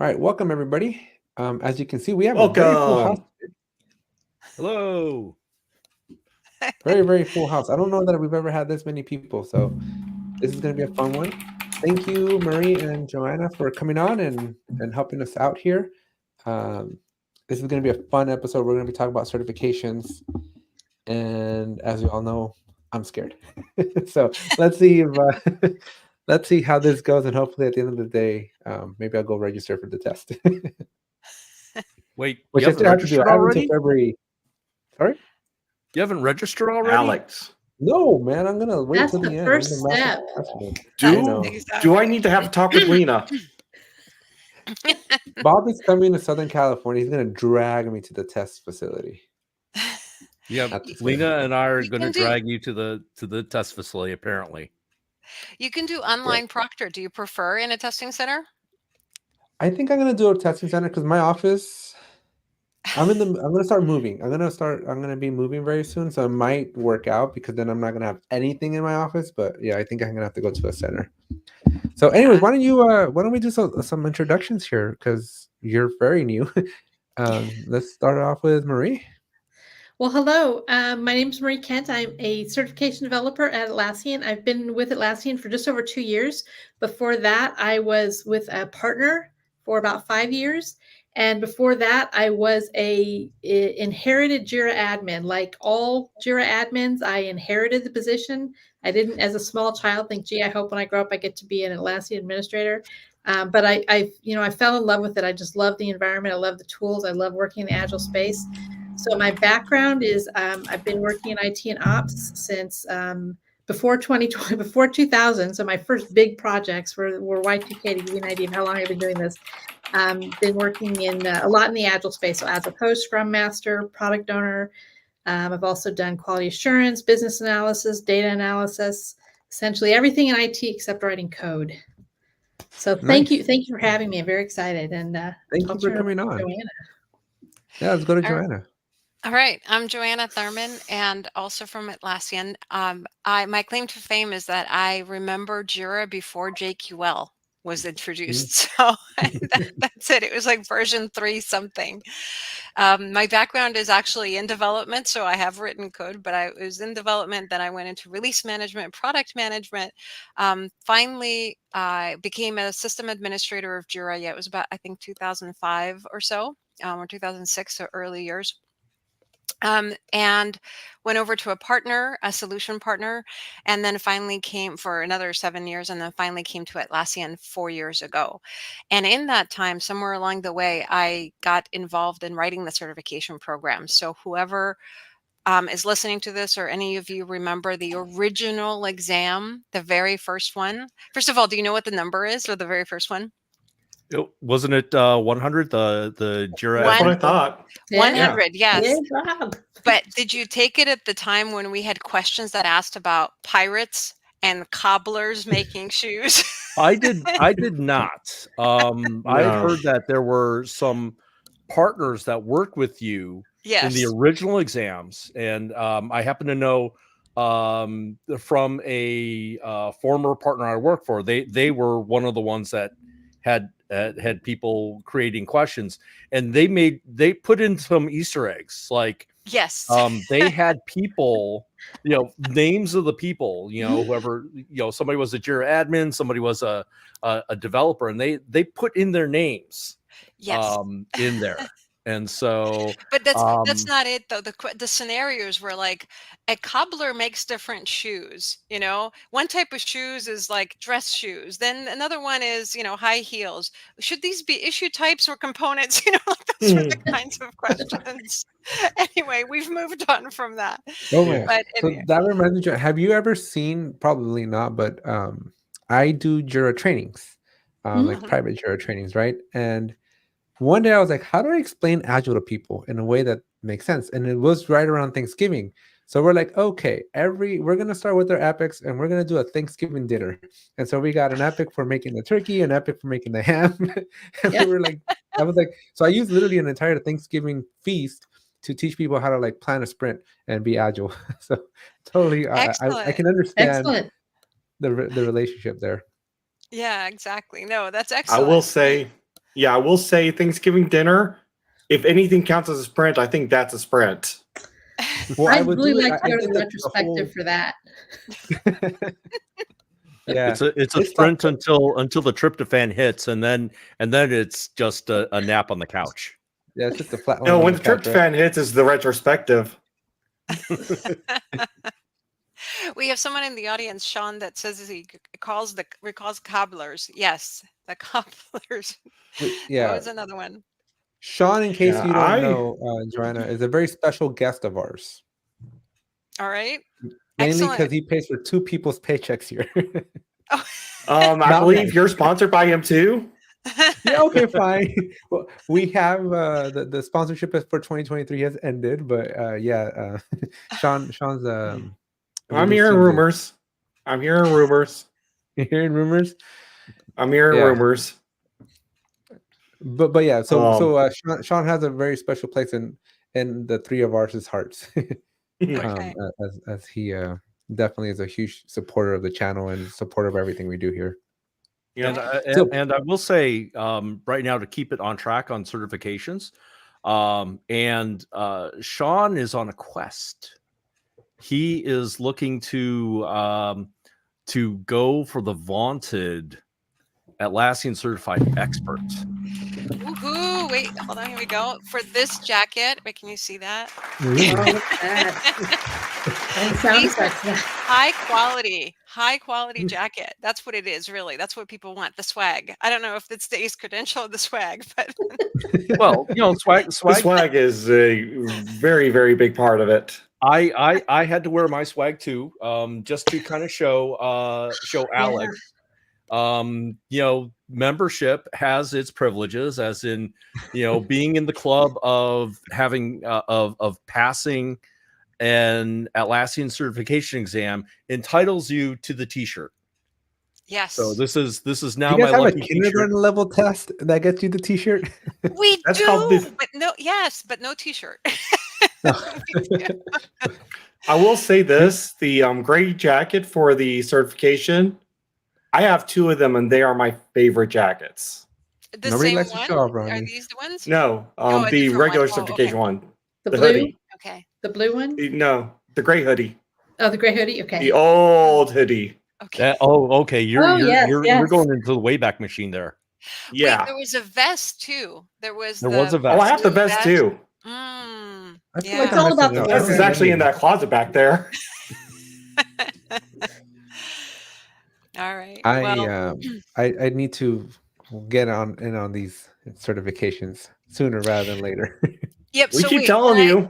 All right, welcome everybody. As you can see, we have a very full house. Hello. Very, very full house. I don't know that we've ever had this many people, so this is going to be a fun one. Thank you, Marie and Joanna, for coming on and helping us out here. This is going to be a fun episode. We're going to be talking about certifications, and as you all know, I'm scared. So let's see if let's see how this goes, and hopefully at the end of the day, maybe I'll go register for the test. Wait, Which you I still haven't have to do. registered I have until already? February. Sorry? You haven't registered already? Alex. No, man, I'm gonna wait That's till the the end. first I'm the master step. procrastinator. Do I need to have a talk with Lena? Bob is coming to Southern California. He's gonna drag me to the test facility. Yeah, That's Lena and I are You going to can do- drag you to the test facility. Apparently, You can do online proctor. Do you prefer in a testing center? I think I'm gonna do a testing center because my office. I'm gonna start moving. I'm gonna be moving very soon, so it might work out because then I'm not gonna have anything in my office. But yeah, I think I'm gonna have to go to a center. So, anyways, why don't we do some introductions here because you're very new. Let's start off with Marie. Well, hello. My name is Marie Kent. I'm a certification developer at Atlassian. I've been with Atlassian for just over 2 years. Before that, I was with a partner for about 5 years. And before that, I was a inherited Jira admin. Like all Jira admins, I inherited the position. I didn't, as a small child, think, gee, I hope when I grow up, I get to be an Atlassian administrator. But I fell in love with it. I just love the environment. I love the tools. I love working in the Agile space. So my background is I've been working in IT and ops since before 2020, before 2000. So my first big projects were Y2K, to give you an idea of how long I've been doing this. Been working in a lot in the Agile space. So Agile Coach, Scrum Master, Product Owner. I've also done quality assurance, business analysis, data analysis, essentially everything in IT except writing code. So thank you for having me. I'm very excited. And thank you for coming on. Joanna. Yeah, let's go to Joanna. All right, I'm Joanna Thurman, and also from Atlassian. My claim to fame is that I remember Jira before JQL was introduced. So that's it. It was like version 3 something. My background is actually in development, so I have written code, but I was in development. Then I went into release management, product management. Finally, I became a system administrator of Jira. Yeah, it was about, I think, 2005 or so, or 2006, so early years. And went over to a solution partner, and then finally came for another 7 years, and then finally came to Atlassian 4 years ago. And in that time, somewhere along the way, I got involved in writing the certification program. So whoever is listening to this, or any of you remember the original exam, the very first one. First of all, do you know what the number is for the very first one? Wasn't it 100? The Jira. That's what I thought. 100, yes. Yeah. But did you take it at the time when we had questions that asked about pirates and cobblers making shoes? I did not. I heard that there were some partners that worked with you in the original exams, and I happen to know from a former partner I worked for. They were one of the ones that had people creating questions, and they put in some Easter eggs, like they had people, names of the people, whoever, somebody was a Jira admin, somebody was a developer, and they put in their names in there. And so, but that's not it though. The scenarios were like, a cobbler makes different shoes. One type of shoes is like dress shoes. Then another one is, high heels. Should these be issue types or components? Those were the kinds of questions. Anyway, we've moved on from that. Oh man! But anyway. So that reminds me. Have you ever seen? Probably not, but I do Jira trainings, like private Jira trainings, right? And one day I was like, how do I explain Agile to people in a way that makes sense? And it was right around Thanksgiving. So we're like, okay, we're going to start with our epics, and we're going to do a Thanksgiving dinner. And so we got an epic for making the turkey, an epic for making the ham. And we were like, so I used literally an entire Thanksgiving feast to teach people how to like plan a sprint and be Agile. So totally, I can understand the relationship there. Yeah, exactly. No, that's excellent. I will say, Yeah, I will say Thanksgiving dinner. If anything counts as a sprint, I think that's a sprint. Well, I'd really like to go to the retrospective for that. Yeah, it's a sprint until the tryptophan hits, and then it's just a nap on the couch. Yeah, it's just a flat. No, when the tryptophan hits, is the retrospective. We have someone in the audience, Sean, that says he recalls cobblers. Yes, the cobblers. Yeah, what was another one? Sean, in case you don't know, Joanna is a very special guest of ours. All right. Mainly because he pays for 2 people's paychecks here. I believe you're sponsored by him too. Yeah, okay, fine. Well, we have the sponsorship for 2023 has ended, but Sean's I'm hearing rumors. I'm hearing rumors. You're hearing rumors? I'm hearing rumors. But yeah, so Sean has a very special place in the 3 of ours hearts. Okay. As he definitely is a huge supporter of the channel and supporter of everything we do here. Yeah, and I will say right now, to keep it on track on certifications, Sean is on a quest. He is looking to go for the vaunted Atlassian certified expert. Woohoo! Wait, hold on. Here we go. For this jacket, wait, can you see that? High quality jacket. That's what it is, really. That's what people want. The swag. I don't know if it's the Ace credential or the swag, but well, swag. The swag is a very, very big part of it. I had to wear my swag too, just to kind of show Alex. Membership has its privileges, as in, being in the club of having of passing an Atlassian certification exam entitles you to the T-shirt. Yes. So this is now you guys my have lucky a kindergarten level test that gets you the T-shirt. We do, but no T-shirt. I will say this: the gray jacket for the certification. I have 2 of them, and they are my favorite jackets. Nobody likes to show off, Ronnie. Are these the ones? No, the regular certification one. The blue hoodie. Okay. The blue one? No, the gray hoodie. Oh, the gray hoodie. Okay. The old hoodie. Okay. Okay. You're going into the Wayback Machine there. Yeah. Wait, there was a vest too. There was a vest. Oh, I have the vest too. It's all about the vest. Is actually in that closet back there. All right. I need to get on these certifications sooner rather than later. Yep. We keep telling you,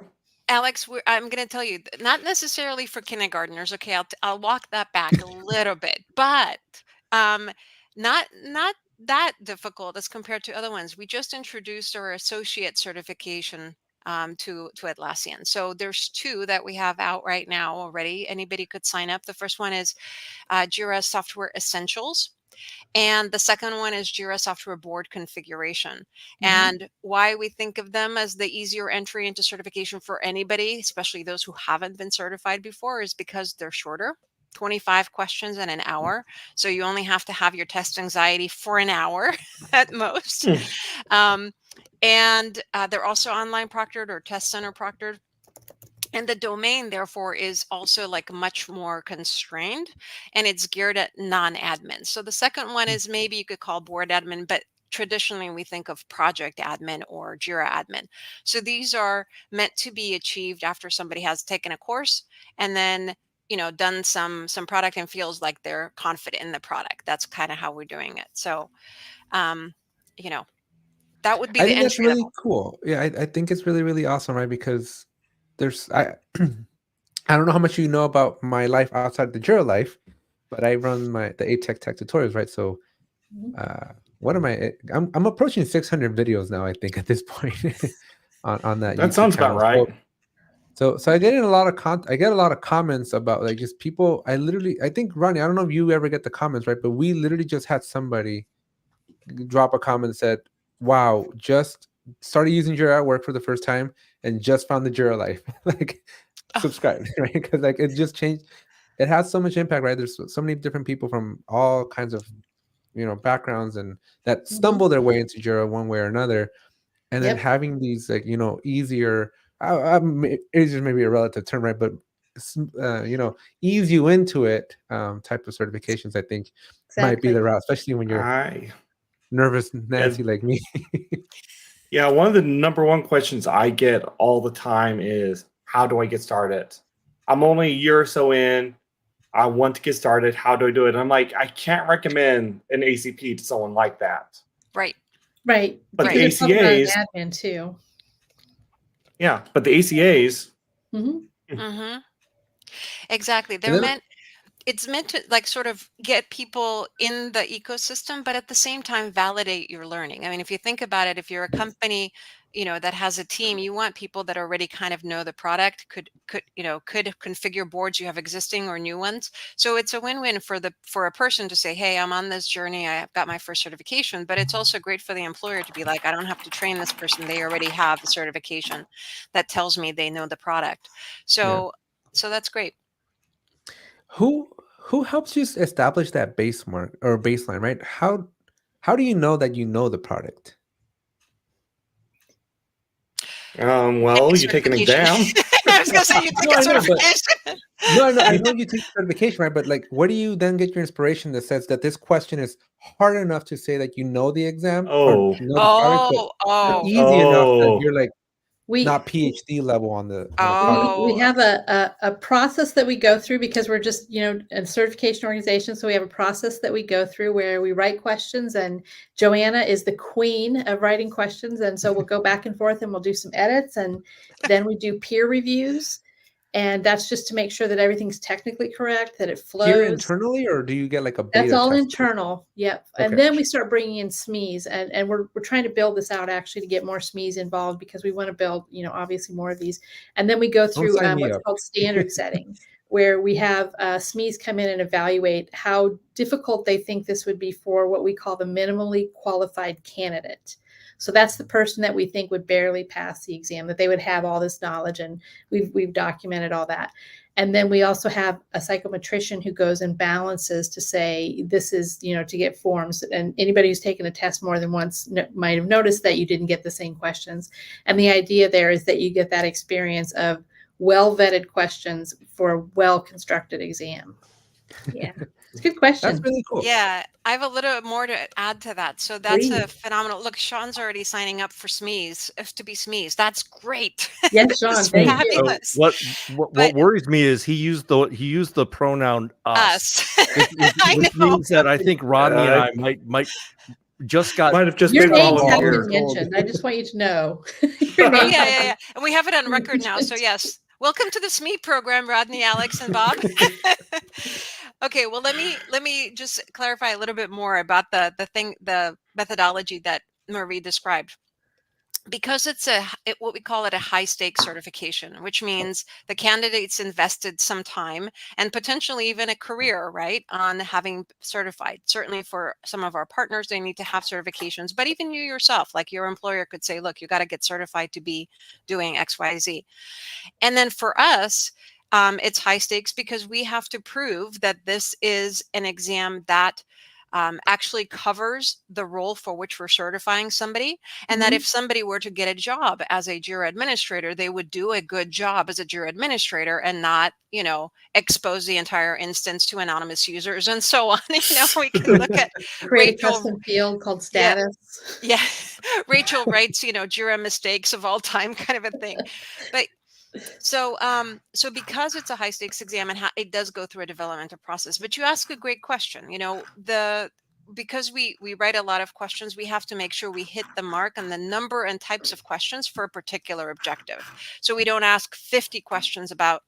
Alex. I'm going to tell you, not necessarily for kindergartners. Okay, I'll walk that back a little bit, but not that difficult as compared to other ones. We just introduced our associate certification to Atlassian. So there's 2 that we have out right now already. Anybody could sign up. The first one is Jira Software Essentials. And the second one is Jira Software Board Configuration. And why we think of them as the easier entry into certification for anybody, especially those who haven't been certified before, is because they're shorter. 25 questions in an hour. So you only have to have your test anxiety for an hour at most. And they're also online proctored or test center proctored. And the domain, therefore, is also like much more constrained, and it's geared at non-admins. So the second one is maybe you could call board admin, but traditionally we think of project admin or Jira admin. So these are meant to be achieved after somebody has taken a course and then done some product and feels like they're confident in the product. That's kind of how we're doing it. So that would be the entry that's really level. Cool. Yeah, I think it's really, really awesome, right? Because I don't know how much you know about my life outside the Jira life, but I run the ATech Tech tutorials, right? So what am I'm approaching 600 videos now, I think, at this point on that. That YouTube sounds channel. about right. So I get in a lot of I get a lot of comments about like just people. I think, Ronnie, I don't know if you ever get the comments, right? But we literally just had somebody drop a comment and said, wow, just started using Jira at work for the first time and just found the Jira life. Like, subscribe, right? Because like it just changed. It has so much impact, right? There's so many different people from all kinds of backgrounds and that stumble their way into Jira one way or another, and then having these like easier, easier maybe a relative term, right? But ease you into it type of certifications, I think might be the route, especially when you're nervous Nancy like me. Yeah, one of the number one questions I get all the time is, how do I get started? I'm only a year or so in. I want to get started. How do I do it? And I'm like, I can't recommend an ACP to someone like that. Right. Right. But the ACAs, admin too. Yeah, but the ACAs. Exactly. It's meant to like sort of get people in the ecosystem, but at the same time validate your learning. I mean, if you think about it, if you're a company, that has a team, you want people that already kind of know the product, could configure boards you have existing or new ones. So it's a win-win for a person to say, hey, I'm on this journey, I've got my first certification, but it's also great for the employer to be like, I don't have to train this person, they already have a certification that tells me they know the product. So that's great. Who helps you establish that baseline, right? How do you know that you know the product? Well, you take an exam. I was gonna say you take a certification. I know you take certification, right? But like, where do you then get your inspiration that says that this question is hard enough to say that you know the exam or know the product, but easy enough that you're like not PhD level on the product? We have a process that we go through because we're just, a certification organization. So we have a process that we go through where we write questions, and Joanna is the queen of writing questions. And so we'll go back and forth and we'll do some edits, and then we do peer reviews. And that's just to make sure that everything's technically correct, that it flows. Here internally, or do you get like a beta? That's all internal. Yep. Okay. And then we start bringing in SMEs, and we're trying to build this out actually to get more SMEs involved, because we want to build, obviously more of these. And then we go through what's called standard setting, where we have SMEs come in and evaluate how difficult they think this would be for what we call the minimally qualified candidate. So that's the person that we think would barely pass the exam, that they would have all this knowledge, and we've documented all that. And then we also have a psychometrician who goes and balances to say, this is, to get forms. And anybody who's taken a test more than once might have noticed that you didn't get the same questions. And the idea there is that you get that experience of well-vetted questions for a well-constructed exam. Yeah. It's a good question. That's really cool. Yeah, I have a little more to add to that. So that's a phenomenal. Look, Sean's already signing up for SMEs, to be SMEs. That's great. Yes, Sean. Thank you. What worries me is he used the pronoun us. Which means that I think Rodney and I might have just your names have been mentioned. I just want you to know. Yeah. And we have it on record now. So yes. Welcome to the SME program, Rodney, Alex, and Bob. Okay, well, let me just clarify a little bit more about the methodology that Marie described. Because it's what we call it a high stakes certification, which means the candidate's invested some time and potentially even a career, right, on having certified. Certainly for some of our partners, they need to have certifications, but even you yourself, like your employer could say, look, you got to get certified to be doing X, Y, Z. And then for us, it's high stakes because we have to prove that this is an exam that actually covers the role for which we're certifying somebody, and that if somebody were to get a job as a Jira administrator, they would do a good job as a Jira administrator and not, expose the entire instance to anonymous users and so on. We can look at create a custom field called status. Yeah. Rachel writes, Jira mistakes of all time kind of a thing. But so because it's a high stakes exam and it does go through a developmental process, but you ask a great question, because we write a lot of questions, we have to make sure we hit the mark on the number and types of questions for a particular objective. So we don't ask 50 questions about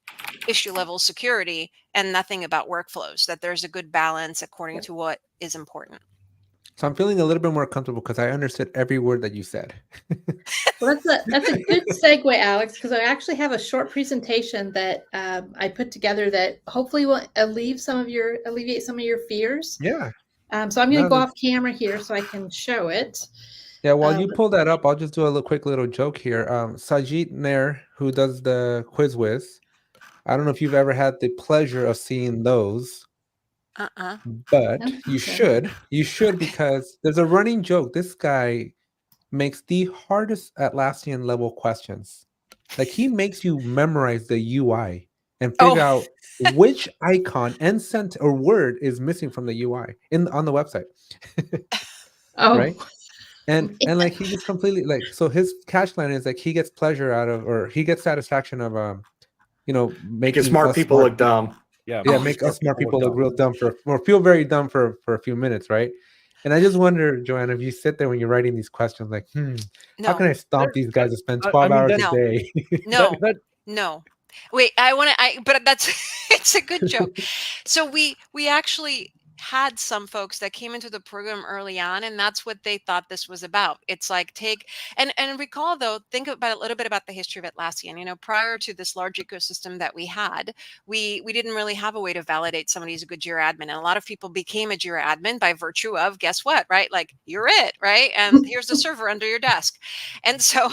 issue level security and nothing about workflows, that there's a good balance according to what is important. So I'm feeling a little bit more comfortable because I understood every word that you said. Well, that's a good segue, Alex, because I actually have a short presentation that I put together that hopefully will alleviate some of your fears. Yeah. So I'm going to go off camera here so I can show it. Yeah, while you pull that up, I'll just do a quick little joke here. Sajid Nair, who does the Quiz Whiz, I don't know if you've ever had the pleasure of seeing those. But you should because there's a running joke. This guy makes the hardest Atlassian level questions. Like he makes you memorize the UI and figure out which icon and sent or word is missing from the UI on the website. Right? And like he just completely like, so his cash line is like he gets pleasure out of, or he gets satisfaction of making smart people look dumb. Yeah, make us smart people look real dumb or feel very dumb for a few minutes, right? And I just wonder, Joanna, if you sit there when you're writing these questions, like, how can I stomp these guys to spend 12 hours a day? No. Wait, but that's it's a good joke. So we actually had some folks that came into the program early on, and that's what they thought this was about. It's like and recall though, think about a little bit about the history of Atlassian. Prior to this large ecosystem that we had, we didn't really have a way to validate somebody's a good Jira admin, and a lot of people became a Jira admin by virtue of, guess what, right? Like, you're it, right? And here's the server under your desk. And so,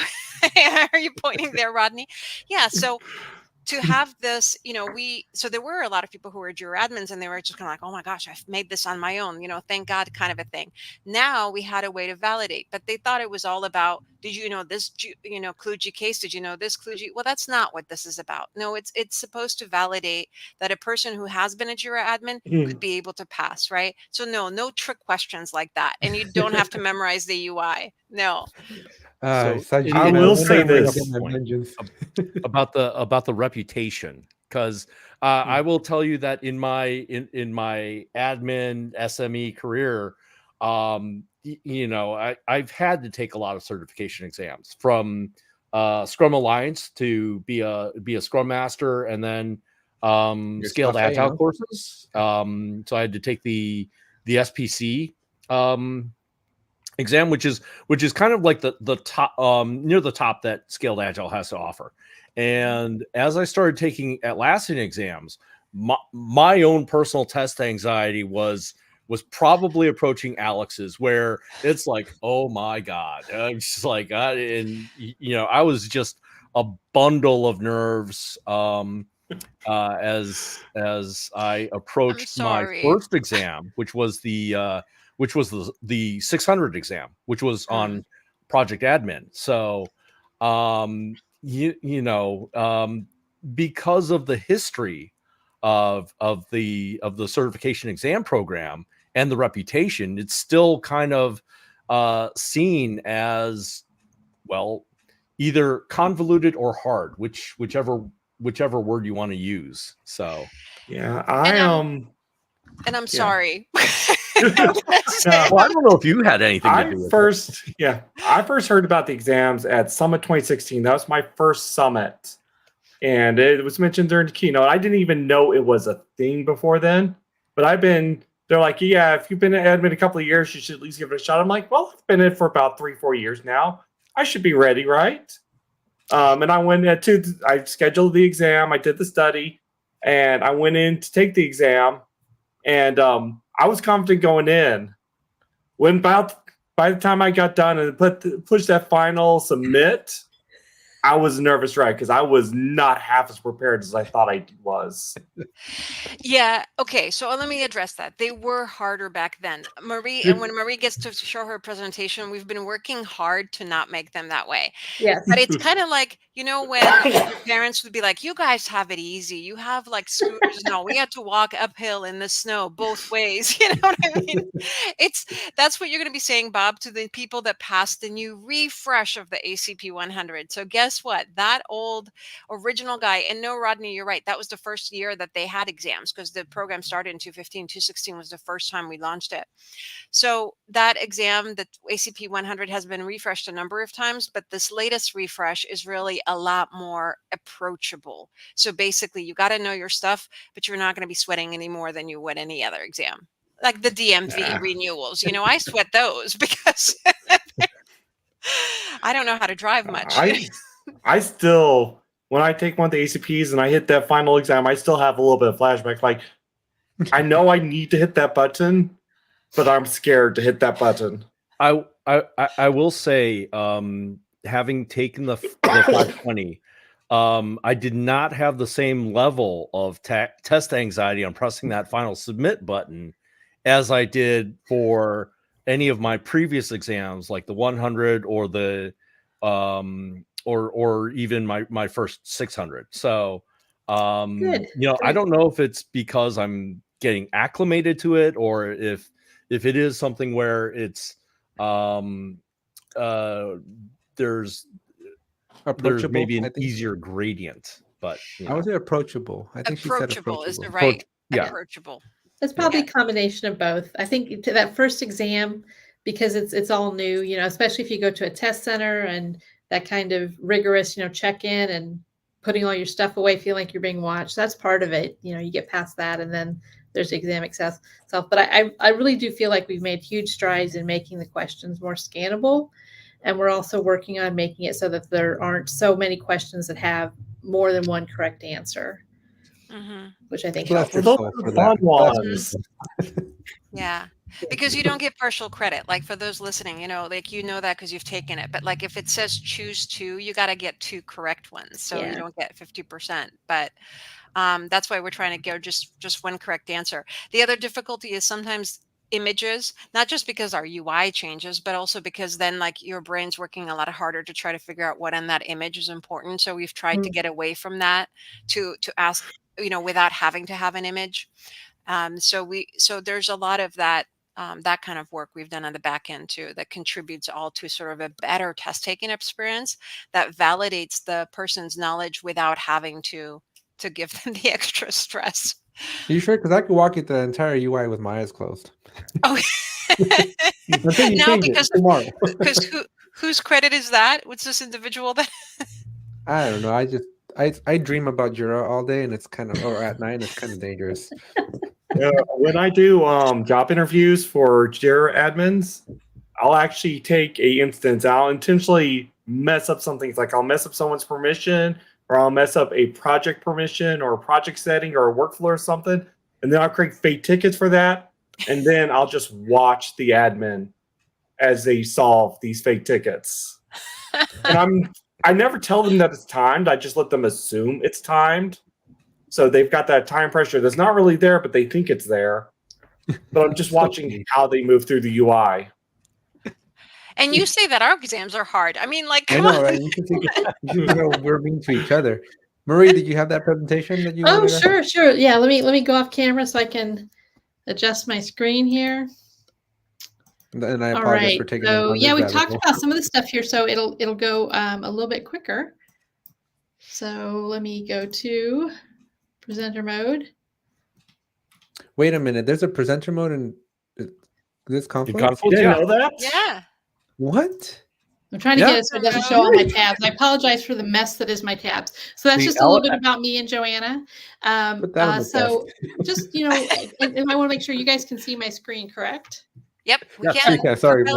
are you pointing there, Rodney? Yeah. So to have this, so there were a lot of people who were Jira admins, and they were just kind of like, oh my gosh, I've made this on my own, thank God, kind of a thing. Now we had a way to validate, but they thought it was all about, did you know this, Kluge case? Did you know this Kluge? Well, that's not what this is about. No, it's supposed to validate that a person who has been a Jira admin could be able to pass, right? So no trick questions like that. And you don't have to memorize the UI. No. I will say this about the reputation, because I will tell you that in my admin SME career, I've had to take a lot of certification exams, from Scrum Alliance to be a Scrum Master, and then scaled agile courses. So I had to take the SPC exam, which is kind of like the top, near the top that scaled agile has to offer. And as I started taking Atlassian exams, my own personal test anxiety was probably approaching Alex's, where it's like, oh my God, I'm just like, I was just a bundle of nerves as I approached my first exam, which was the 600 exam, which was on project admin. So, because of the history of the certification exam program and the reputation, it's still kind of seen as, well, either convoluted or hard, whichever word you want to use. So yeah, and I'm sorry. Well, I don't know if you had anything to do with it. I first heard about the exams at Summit 2016. That was my first summit, and it was mentioned during the keynote. I didn't even know it was a thing before then, but they're like, yeah, if you've been an admin a couple of years, you should at least give it a shot. I'm like, well, I've been in it for about 3-4 years now. I should be ready, right? And I went I scheduled the exam, I did the study, and I went in to take the exam, and I was confident going in. By the time I got done and pushed that final submit, I was nervous, right? Because I was not half as prepared as I thought I was. Yeah. Okay. So let me address that. They were harder back then. Marie, and when Marie gets to show her presentation, we've been working hard to not make them that way. Yes. But it's kind of like, when your parents would be like, you guys have it easy. You have like scooters. No, we had to walk uphill in the snow both ways. You know what I mean? That's what you're going to be saying, Bob, to the people that passed the new refresh of the ACP 100. So guess what? That old original guy, and no, Rodney, you're right. That was the first year that they had exams, because the program started in 2015. 2016 was the first time we launched it. So that exam, the ACP 100, has been refreshed a number of times, but this latest refresh is really a lot more approachable. So basically, you got to know your stuff, but you're not going to be sweating any more than you would any other exam. Like the DMV renewals, I sweat those because I don't know how to drive much. I still, when I take one of the ACPs and I hit that final exam, I still have a little bit of flashback. Like, I know I need to hit that button, but I'm scared to hit that button. I will say, having taken the 520, I did not have the same level of test anxiety on pressing that final submit button as I did for any of my previous exams, like the 100 or the or even my first 600. So Good. you know, I don't know if it's because I'm getting acclimated to it, or if it is something where it's there's maybe an easier gradient, but you know. I would say approachable. I think approachable she said is the right. Yeah. Approachable. It's probably a combination of both. I think to that first exam, because it's all new, you know, especially if you go to a test center and that kind of rigorous, you know, check-in and putting all your stuff away, feeling like you're being watched. That's part of it. You know, you get past that, and then there's the exam itself. But I really do feel like we've made huge strides in making the questions more scannable. And we're also working on making it so that there aren't so many questions that have more than one correct answer, which I think helps. Those are the fun ones. Yeah, because you don't get partial credit. Like for those listening, you know, like you know that because you've taken it. But like if it says choose 2, you got to get 2 correct ones, so you don't get 50%. But that's why we're trying to go just one correct answer. The other difficulty is sometimes images, not just because our UI changes, but also because then like your brain's working a lot harder to try to figure out what in that image is important. So we've tried to get away from that to ask, you know, without having to have an image. So there's a lot of that that kind of work we've done on the back end too, that contributes all to sort of a better test taking experience that validates the person's knowledge without having to give them the extra stress. Are you sure? Because I could walk you the entire UI with my eyes closed. Oh, no, because tomorrow. Because whose credit is that? What's this individual that? I don't know. I dream about Jira all day, and it's kind of, or at night, it's kind of dangerous. When I do job interviews for Jira admins, I'll actually take a instance. I'll intentionally mess up something. It's like I'll mess up someone's permission, or I'll mess up a project permission or a project setting or a workflow or something. And then I'll create fake tickets for that. And then I'll just watch the admin as they solve these fake tickets. And I never tell them that it's timed. I just let them assume it's timed. So they've got that time pressure that's not really there, but they think it's there. But I'm just watching how they move through the UI. And you say that our exams are hard. I mean, like, come I know, on. right? You know, we're mean to each other. Marie, did you have that presentation that you? Oh, sure. Yeah, let me go off camera so I can adjust my screen here. And I apologize for taking. So yeah, we've talked about some of the stuff here, so it'll go a little bit quicker. So let me go to presenter mode. Wait a minute. There's a presenter mode in this Confluence? You didn't know that? Yeah. What? I'm trying to get it so it doesn't show all my tabs. I apologize for the mess that is my tabs. So that's just a little bit about me and Joanna. So just, you know, and I want to make sure you guys can see my screen, correct? Yep. We can. Yeah, sorry. The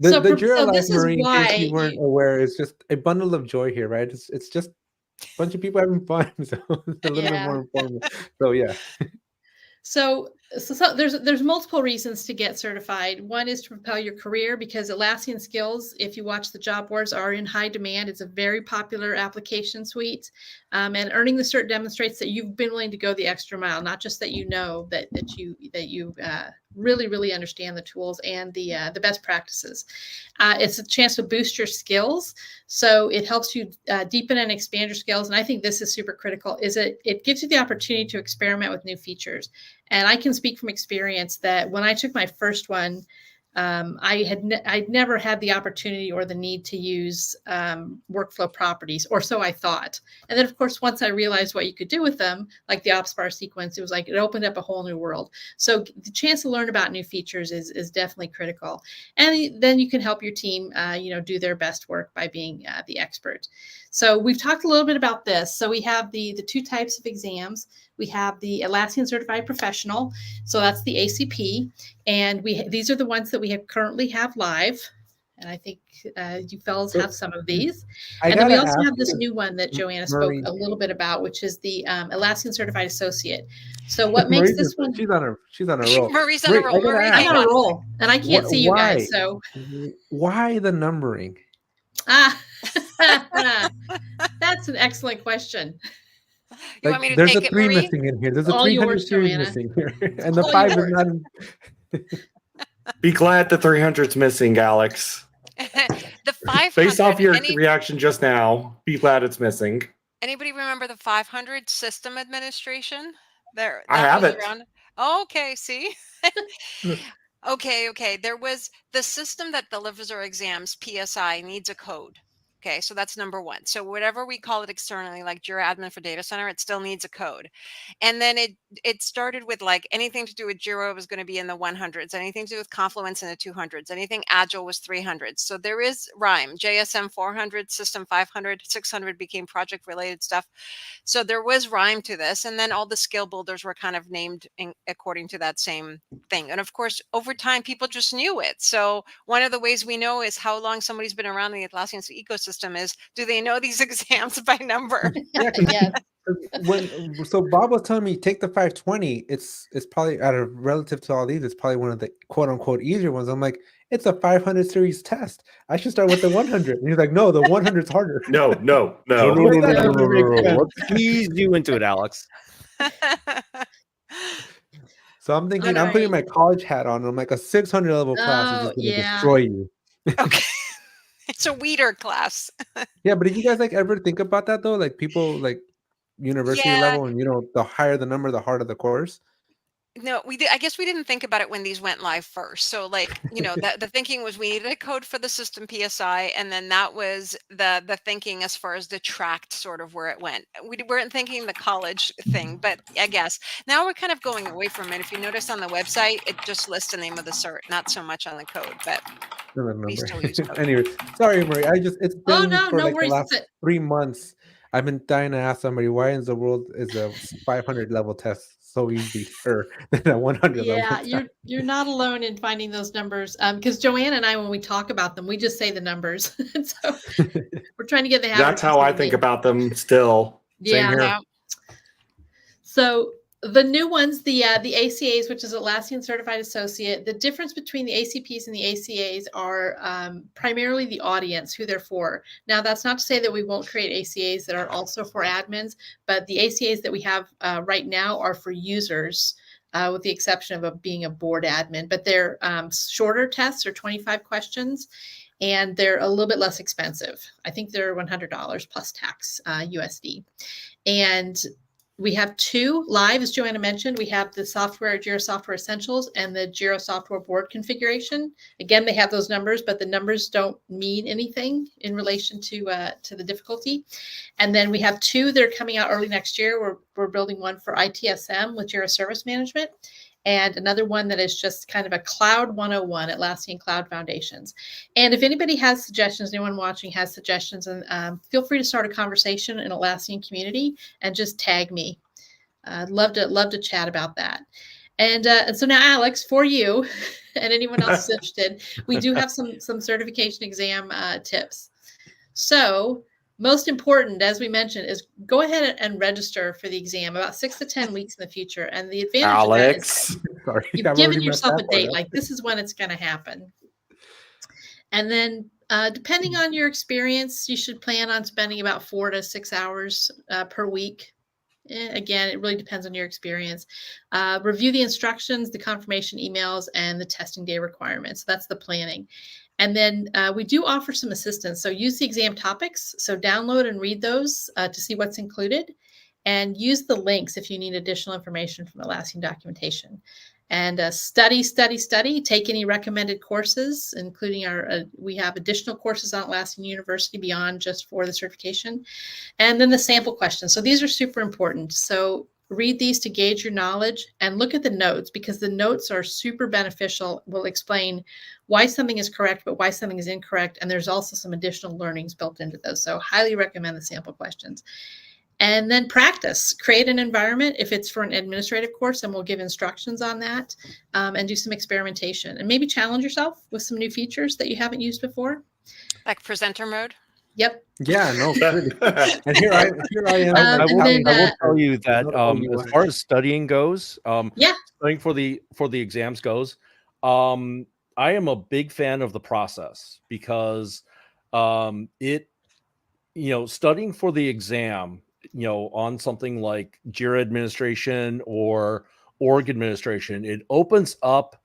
Jira Life, Marie, in case you weren't aware, is just a bundle of joy here, right? It's just a bunch of people having fun. So it's a little bit more important. So yeah. So there's multiple reasons to get certified. One is to propel your career, because Atlassian skills, if you watch the job boards, are in high demand. It's a very popular application suite, and earning the cert demonstrates that you've been willing to go the extra mile. Not just that you know that you really understand the tools and the best practices. It's a chance to boost your skills, so it helps you deepen and expand your skills. And I think this is super critical. It gives you the opportunity to experiment with new features. And I can speak from experience that when I took my first one, I'd never had the opportunity or the need to use workflow properties, or so I thought. And then, of course, once I realized what you could do with them, like the ops bar sequence, it was like it opened up a whole new world. So the chance to learn about new features is definitely critical. And then you can help your team, do their best work by being the expert. So we've talked a little bit about this. So we have the 2 types of exams. We have the Atlassian Certified Professional. So that's the ACP. And these are the ones that we currently have live. And I think you fellows have some of these. And then we also have this new one that Joanna spoke a little bit about, which is the Atlassian Certified Associate. So what makes this one? She's on a roll. Marie's on a roll. I'm on a roll, and I can't see you guys. So why the numbering? That's That's an excellent question. You want me to there's take a it, 3 Marie? missing in here. There's a All 300 yours, series Joanna. missing here, and the All 5 is yours. not. Be glad the 300's missing, Alex. The 500. Based off your reaction just now, be glad it's missing. Anybody remember the 500 system administration? There, I that have was it. around. Okay, see. Okay. There was the system that delivers our exams, PSI, needs a code. Okay, so that's number one. So whatever we call it externally, like Jira Admin for Data Center, it still needs a code. And then it started with like anything to do with Jira was going to be in the 100s, anything to do with Confluence in the 200s, anything Agile was 300s. So there is RIME, JSM 400, System 500, 600 became project related stuff. So there was rhyme to this, and then all the skill builders were kind of named according to that same thing. And of course, over time, people just knew it. So one of the ways we know is how long somebody's been around the Atlassian ecosystem is, do they know these exams by number? Yes. So Bob was telling me take the 520. It's probably relative to all these. It's probably one of the quote unquote easier ones. I'm like, it's a 500 series test. I should start with the 100. And he's like, no, the 100's harder. No. Let's ease you into it, Alex. So I'm thinking, I'm putting my college hat on. I'm like, a 600 level class is just going to destroy you. Okay. It's a weeder class. Yeah, but did you guys like ever think about that though? Like people like university level, and the higher the number, the harder the course. No, we did. I guess we didn't think about it when these went live first. So like, the thinking was we needed a code for the system PSI. And then that was the thinking as far as the tracked sort of where it went. We weren't thinking the college thing, but I guess now we're kind of going away from it. If you notice on the website, it just lists the name of the cert, not so much on the code, but we still use code. Anyway, sorry, Marie. It's been for no like worries. the last 3 months. I've been dying to ask somebody, why in the world is a 500 level test so easy than a 100 level test? You're not alone in finding those numbers. Because Joanna and I, when we talk about them, we just say the numbers. So we're trying to get the habit. That's how I think about them still. Yeah. Same here. So the new ones, the ACAs, which is Atlassian Certified Associate, the difference between the ACPs and the ACAs are primarily the audience, who they're for. Now, that's not to say that we won't create ACAs that are also for admins, but the ACAs that we have right now are for users, with the exception of being a board admin. But they're shorter tests, or 25 questions, and they're a little bit less expensive. I think they're $100 plus tax USD. And we have 2 live, as Joanna mentioned. We have the Jira Software Essentials and the Jira Software Board Configuration. Again, they have those numbers, but the numbers don't mean anything in relation to the difficulty. And then we have 2 that are coming out early next year. We're building one for ITSM with Jira Service Management, and another one that is just kind of a Cloud 101, Atlassian Cloud Foundations. And if anybody has suggestions, anyone watching has suggestions, and feel free to start a conversation in Atlassian community and just tag me. I'd love to chat about that. And so now, Alex, for you and anyone else interested, we do have some certification exam tips. So most important, as we mentioned, is go ahead and register for the exam about 6 to 10 weeks in the future. And the advantage of that is you've given yourself a date, like this is when it's going to happen. And then depending on your experience, you should plan on spending about 4 to 6 hours per week. Again, it really depends on your experience. Review the instructions, the confirmation emails, and the testing day requirements. That's the planning. And then we do offer some assistance. So use the exam topics. So download and read those to see what's included, and use the links if you need additional information from Atlassian documentation. And study. Take any recommended courses, including we have additional courses on Atlassian University beyond just for the certification. And then the sample questions. So these are super important. So read these to gauge your knowledge, and look at the notes, because the notes are super beneficial. Will explain why something is correct, but why something is incorrect. And there's also some additional learnings built into those. So highly recommend the sample questions. And then practice. Create an environment if it's for an administrative course, and we'll give instructions on that, and do some experimentation, and maybe challenge yourself with some new features that you haven't used before. Like presenter mode? Yep. Yeah, no. And here I am. I will tell you that as far as studying goes, studying for the exams goes, I am a big fan of the process, because it studying for the exam, on something like Jira administration or org administration, it opens up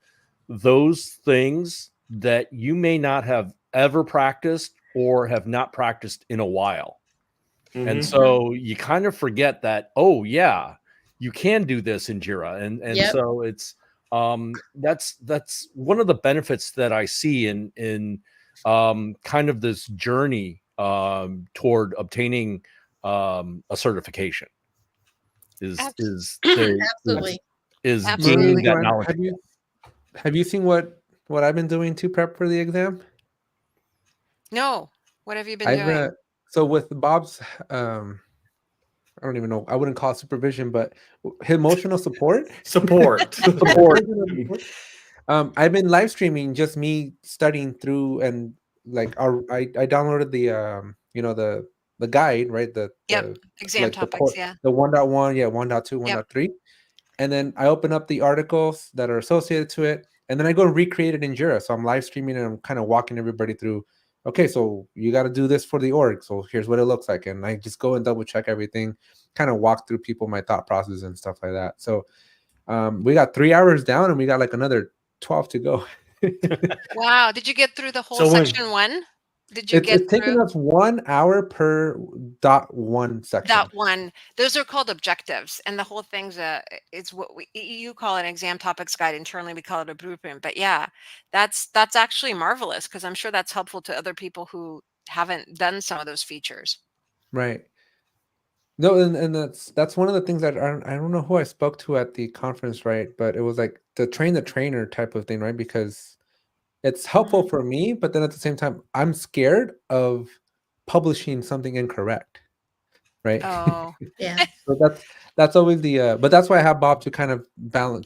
those things that you may not have ever practiced or have not practiced in a while. Mm-hmm. And so you kind of forget that, oh yeah, you can do this in Jira. And so it's that's one of the benefits that I see in kind of this journey toward obtaining a certification is Absolutely. gaining that knowledge. Have you seen what I've been doing to prep for the exam? No. What have you been doing? So with Bob's, I don't even know. I wouldn't call it supervision, but emotional support. Support. I've been live streaming just me studying through, and like I downloaded the the guide, right? The exam like topics, the 1.1, 1.2, 1.3. And then I open up the articles that are associated to it, and then I go and recreate it in Jira. So I'm live streaming and I'm kind of walking everybody through, okay, so you got to do this for the org. So here's what it looks like. And I just go and double check everything, kind of walk through people, my thought process and stuff like that. So we got 3 hours down and we got like another 12 to go. Wow. Did you get through the whole section 1? Did you it's taking us 1 hour per .1 section. .1. Those are called objectives, and the whole thing's it's what you call an exam topics guide. Internally, we call it a blueprint. But yeah, that's actually marvelous, because I'm sure that's helpful to other people who haven't done some of those features. Right. No, and that's one of the things that I don't know who I spoke to at the conference, right? But it was like the train the trainer type of thing, right? Because it's helpful for me, but then at the same time, I'm scared of publishing something incorrect, right? Oh, yeah. So that's always the but that's why I have Bob to kind of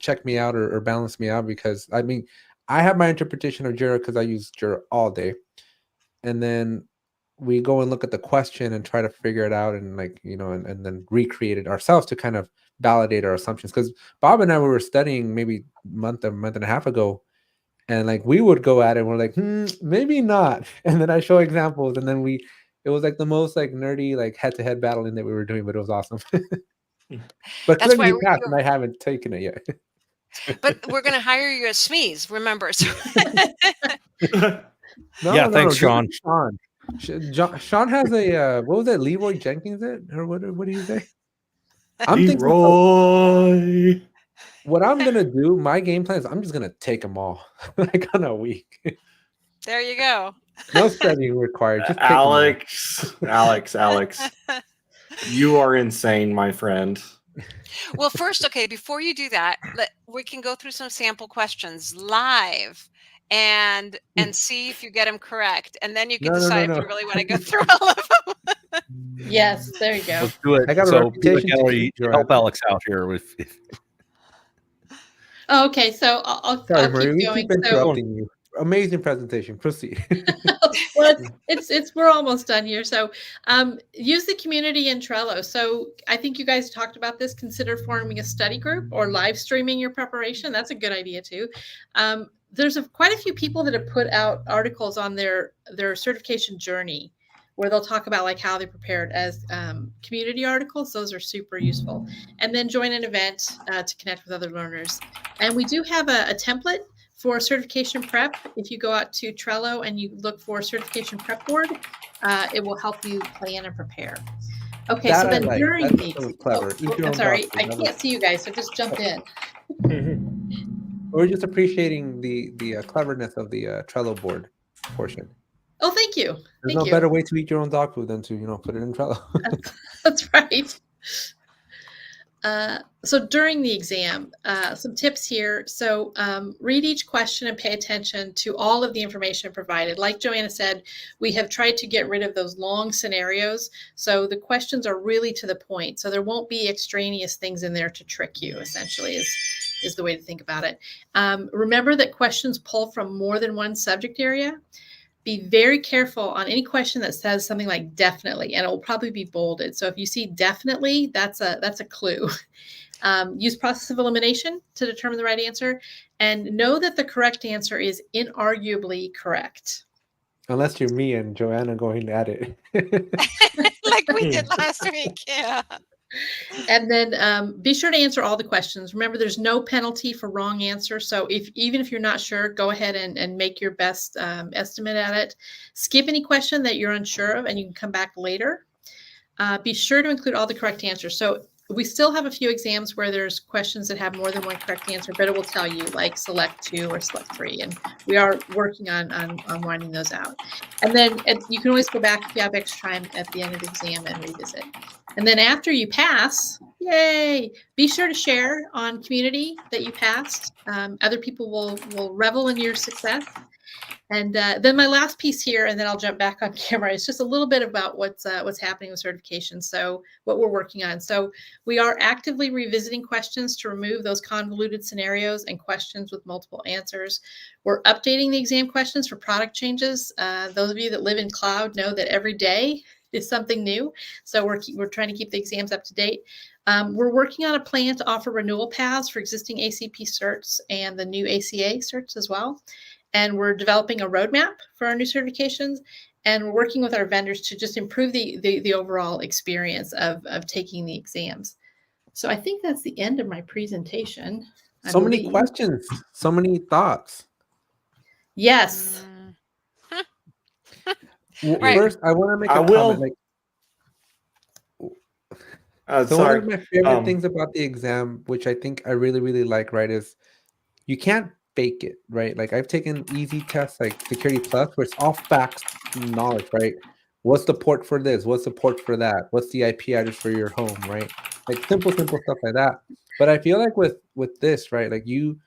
check me out or balance me out, because I mean, I have my interpretation of Jira because I use Jira all day, and then we go and look at the question and try to figure it out, and like and then recreate it ourselves to kind of validate our assumptions. Because Bob and I were studying maybe a month and a half ago. And like we would go at it and we're like, maybe not. And then I show examples, and then it was like the most like nerdy, like head-to-head battling that we were doing, but it was awesome. But that's why you passed, and I haven't taken it yet. But we're gonna hire you as SMEs, remember. Thanks, Sean. Sean has a what was that, Leroy Jenkins or what do you say? I'm Leroy. What I'm gonna do, my game plan is I'm just gonna take them all like on a week. There you go. No studying required. Just Alex. You are insane, my friend. Well, first, okay, before you do that, we can go through some sample questions live and see if you get them correct, and then you can decide if you really want to go through all of them. Yes, there you go. Let's do it. I got a reputation to help Alex out here with. Oh, okay, so I'll Marie, keep going. Keep interrupting you. Amazing presentation. Proceed. Well, we're almost done here. So use the community in Trello. So I think you guys talked about this. Consider forming a study group or live streaming your preparation. That's a good idea too. There's quite a few people that have put out articles on their certification journey, where they'll talk about like how they prepared as community articles. Those are super useful. And then join an event to connect with other learners. And we do have a template for certification prep. If you go out to Trello and you look for certification prep board, it will help you plan and prepare. Okay, that so then during these, I'm sorry, I can't see you guys, so just jump in. We're just appreciating the cleverness of the Trello board portion. Oh, thank you. There's no better way to eat your own dog food than to put it in Trello. That's right. So during the exam, some tips here. So read each question and pay attention to all of the information provided. Like Joanna said, we have tried to get rid of those long scenarios. So the questions are really to the point. So there won't be extraneous things in there to trick you, essentially, is the way to think about it. Remember that questions pull from more than one subject area. Be very careful on any question that says something like definitely, and it will probably be bolded. So if you see definitely, that's a clue. Use process of elimination to determine the right answer, and know that the correct answer is inarguably correct. Unless you're me and Joanna going at it. Like we did last week. Yeah. And then be sure to answer all the questions. Remember, there's no penalty for wrong answer. So even if you're not sure, go ahead and make your best estimate at it. Skip any question that you're unsure of, and you can come back later. Be sure to include all the correct answers. So we still have a few exams where there's questions that have more than one correct answer, but it will tell you like select 2 or select 3. And we are working on winding those out. And then you can always go back if you have extra time at the end of the exam and revisit. And then after you pass, yay, be sure to share on community that you passed. Other people will revel in your success. And then my last piece here, and then I'll jump back on camera. It's just a little bit about what's happening with certification. So what we're working on. So we are actively revisiting questions to remove those convoluted scenarios and questions with multiple answers. We're updating the exam questions for product changes. Those of you that live in cloud know that every day is something new. So we're trying to keep the exams up to date. We're working on a plan to offer renewal paths for existing ACP certs and the new ACA certs as well. And we're developing a roadmap for our new certifications, and we're working with our vendors to just improve the overall experience of taking the exams. So I think that's the end of my presentation. So many questions, so many thoughts. Yes. Right. First, I want to make a comment. So one of my favorite things about the exam, which I think I really, really like, right, is you can't fake it, right? Like I've taken easy tests like Security Plus, where it's all facts knowledge, right? What's the port for this? What's the port for that? What's the IP address for your home, right? Like simple stuff like that. But I feel like with this, right, like you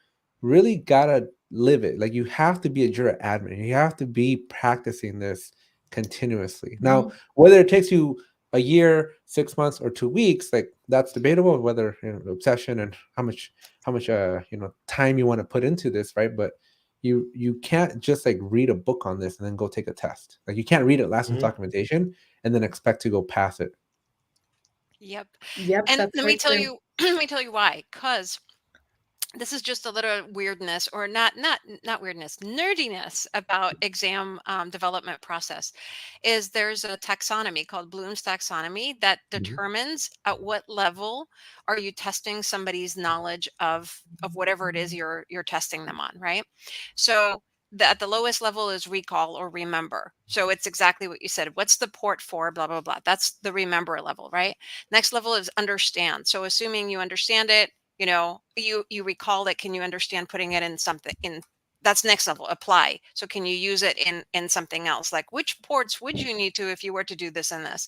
really gotta live it. Like you have to be a Jira admin. You have to be practicing this continuously. Now, whether it takes you a year, 6 months, or 2 weeks, like that's debatable, whether obsession and how much time you want to put into this, right? But you can't just like read a book on this and then go take a test. Like you can't read Atlassian documentation and then expect to go pass it. Yep. And let me tell you why. Because this is just a little weirdness, or not weirdness, nerdiness about exam development process. Is there's a taxonomy called Bloom's taxonomy that determines at what level are you testing somebody's knowledge of whatever it is you're testing them on, right? So at the lowest level is recall or remember. So it's exactly what you said. What's the port for? Blah blah blah. That's the remember level, right? Next level is understand. So assuming you understand it, you recall it, can you understand putting it in something in? That's next level. Apply. So can you use it in something else? Like which ports would you need to if you were to do this and this?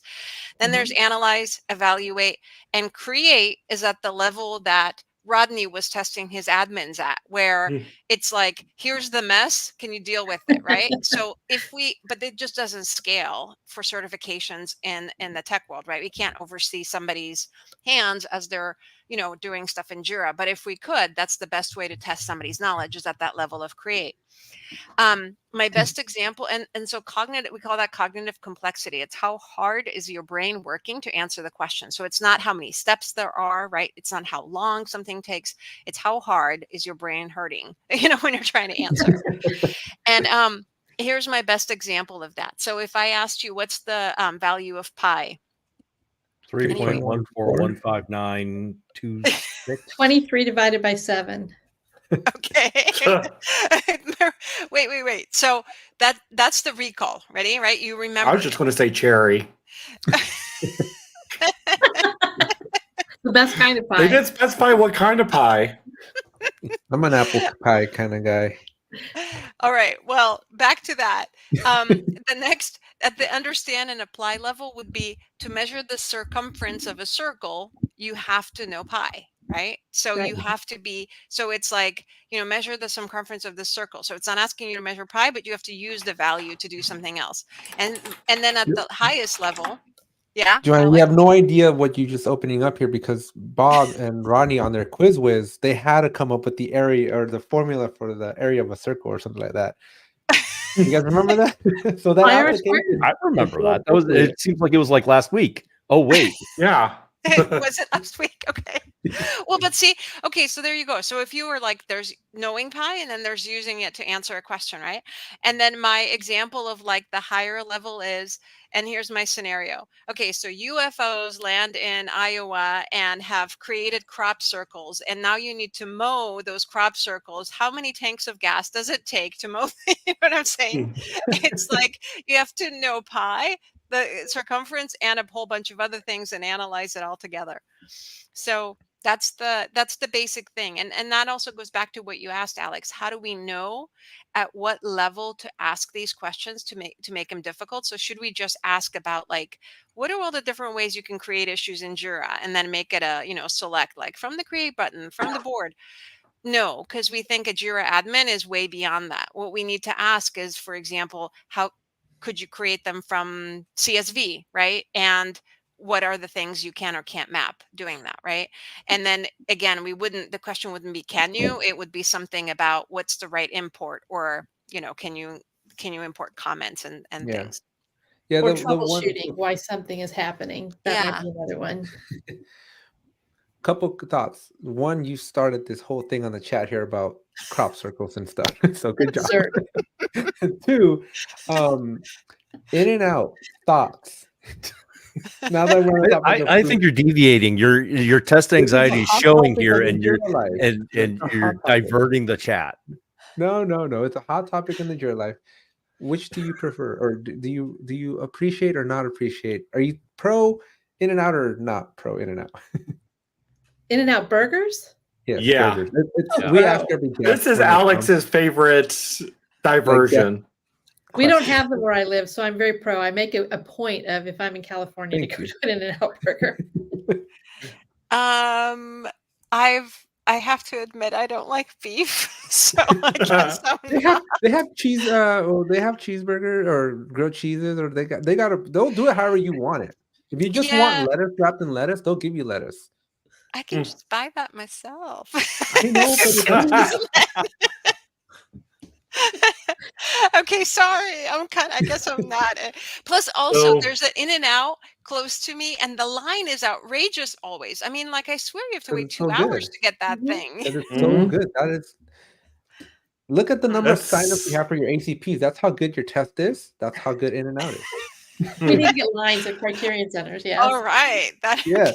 Then there's analyze, evaluate, and create is at the level that Rodney was testing his admins at, where it's like, here's the mess, can you deal with it, right? So but it just doesn't scale for certifications in the tech world, right? We can't oversee somebody's hands as they're doing stuff in Jira, but if we could, that's the best way to test somebody's knowledge, is at that level of create. My best example, and so cognitive, we call that cognitive complexity. It's how hard is your brain working to answer the question. So it's not how many steps there are, right? It's not how long something takes. It's how hard is your brain hurting, when you're trying to answer. And here's my best example of that. So if I asked you, what's the value of pi? 3.1415926. 23 divided by 7. Okay. Wait. So that's the recall. Ready? Right? You remember. I was just going to say cherry. The best kind of pie. They didn't specify what kind of pie. I'm an apple pie kind of guy. All right. Well, back to that. The next at the understand and apply level would be to measure the circumference of a circle. You have to know pi. Right. So you have to be, so it's like, measure the circumference of the circle. So it's not asking you to measure pi, but you have to use the value to do something else. And then at the highest level, Joanna, we have no idea what you're just opening up here, because Bob and Ronnie on their quiz whiz, they had to come up with the area or the formula for the area of a circle or something like that. You guys remember that? So that I remember that. It seems like it was like last week. Oh wait. Yeah. Was it last week? Okay. Well, but see, okay, so there you go. So if you were like, there's knowing pi and then there's using it to answer a question, right? And then my example of like the higher level is, and here's my scenario. Okay, so UFOs land in Iowa and have created crop circles, and now you need to mow those crop circles. How many tanks of gas does it take to mow? You know what I'm saying? It's like you have to know pi, the circumference, and a whole bunch of other things, and analyze it all together. So that's the basic thing, and that also goes back to what you asked, Alex. How do we know at what level to ask these questions to make them difficult? So should we just ask about like, what are all the different ways you can create issues in Jira, and then make it a select like from the create button from the board? No, because we think a Jira admin is way beyond that. What we need to ask is, for example, how could you create them from CSV, right? And what are the things you can or can't map doing that, right? And then again, the question wouldn't be can you, it would be something about what's the right import, or can you import comments and things. Yeah, or the troubleshooting why something is happening. That might be another one. Couple thoughts. One, you started this whole thing on the chat here about crop circles and stuff. So good job. Sure. Two, in and out thoughts. Now that we're on topic of I think you're deviating. Your test anxiety is showing here, and you're diverting the chat. No. It's a hot topic in the Jira life. Which do you prefer, or do you appreciate or not appreciate? Are you pro in and out or not pro in and out? In and out burgers? Yes, yeah. Burgers. We ask every guest. This is Alex's favorite diversion. We don't have them where I live, so I'm very pro. I make a point of, if I'm in California, to go to an In-N-Out burger. I have to admit I don't like beef, so I guess they have cheese. They have cheeseburger or grilled cheeses, or they'll do it however you want it. If you just want lettuce wrapped in lettuce, they'll give you lettuce. I can just buy that myself. I know, but okay, sorry. I guess I'm not. Plus, also, there's an In-N-Out close to me, and the line is outrageous always. I mean, like, I swear you have to wait 2 hours to get that thing. That is so good. That is. Look at the number of signups you have for your ACPs. That's how good your test is. That's how good In-N-Out is. We need to get lines at Criterion Centers. Yeah. All right. Yeah.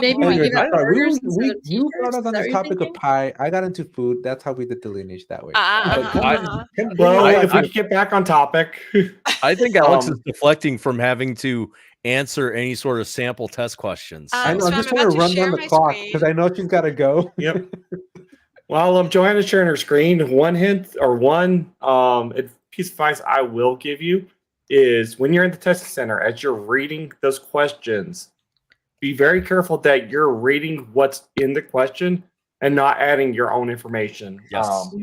Maybe we give out burgers instead of you brought us on this topic of pie. I got into food. That's how we did the lineage that way. If we get back on topic, I think Alex is deflecting from having to answer any sort of sample test questions. I know. I'm just trying to run down the clock because I know she's got to go. Yep. Well, Joanna's sharing her screen. One hint or one piece of advice I will give you is when you're in the testing center, as you're reading those questions, be very careful that you're reading what's in the question and not adding your own information. Yes.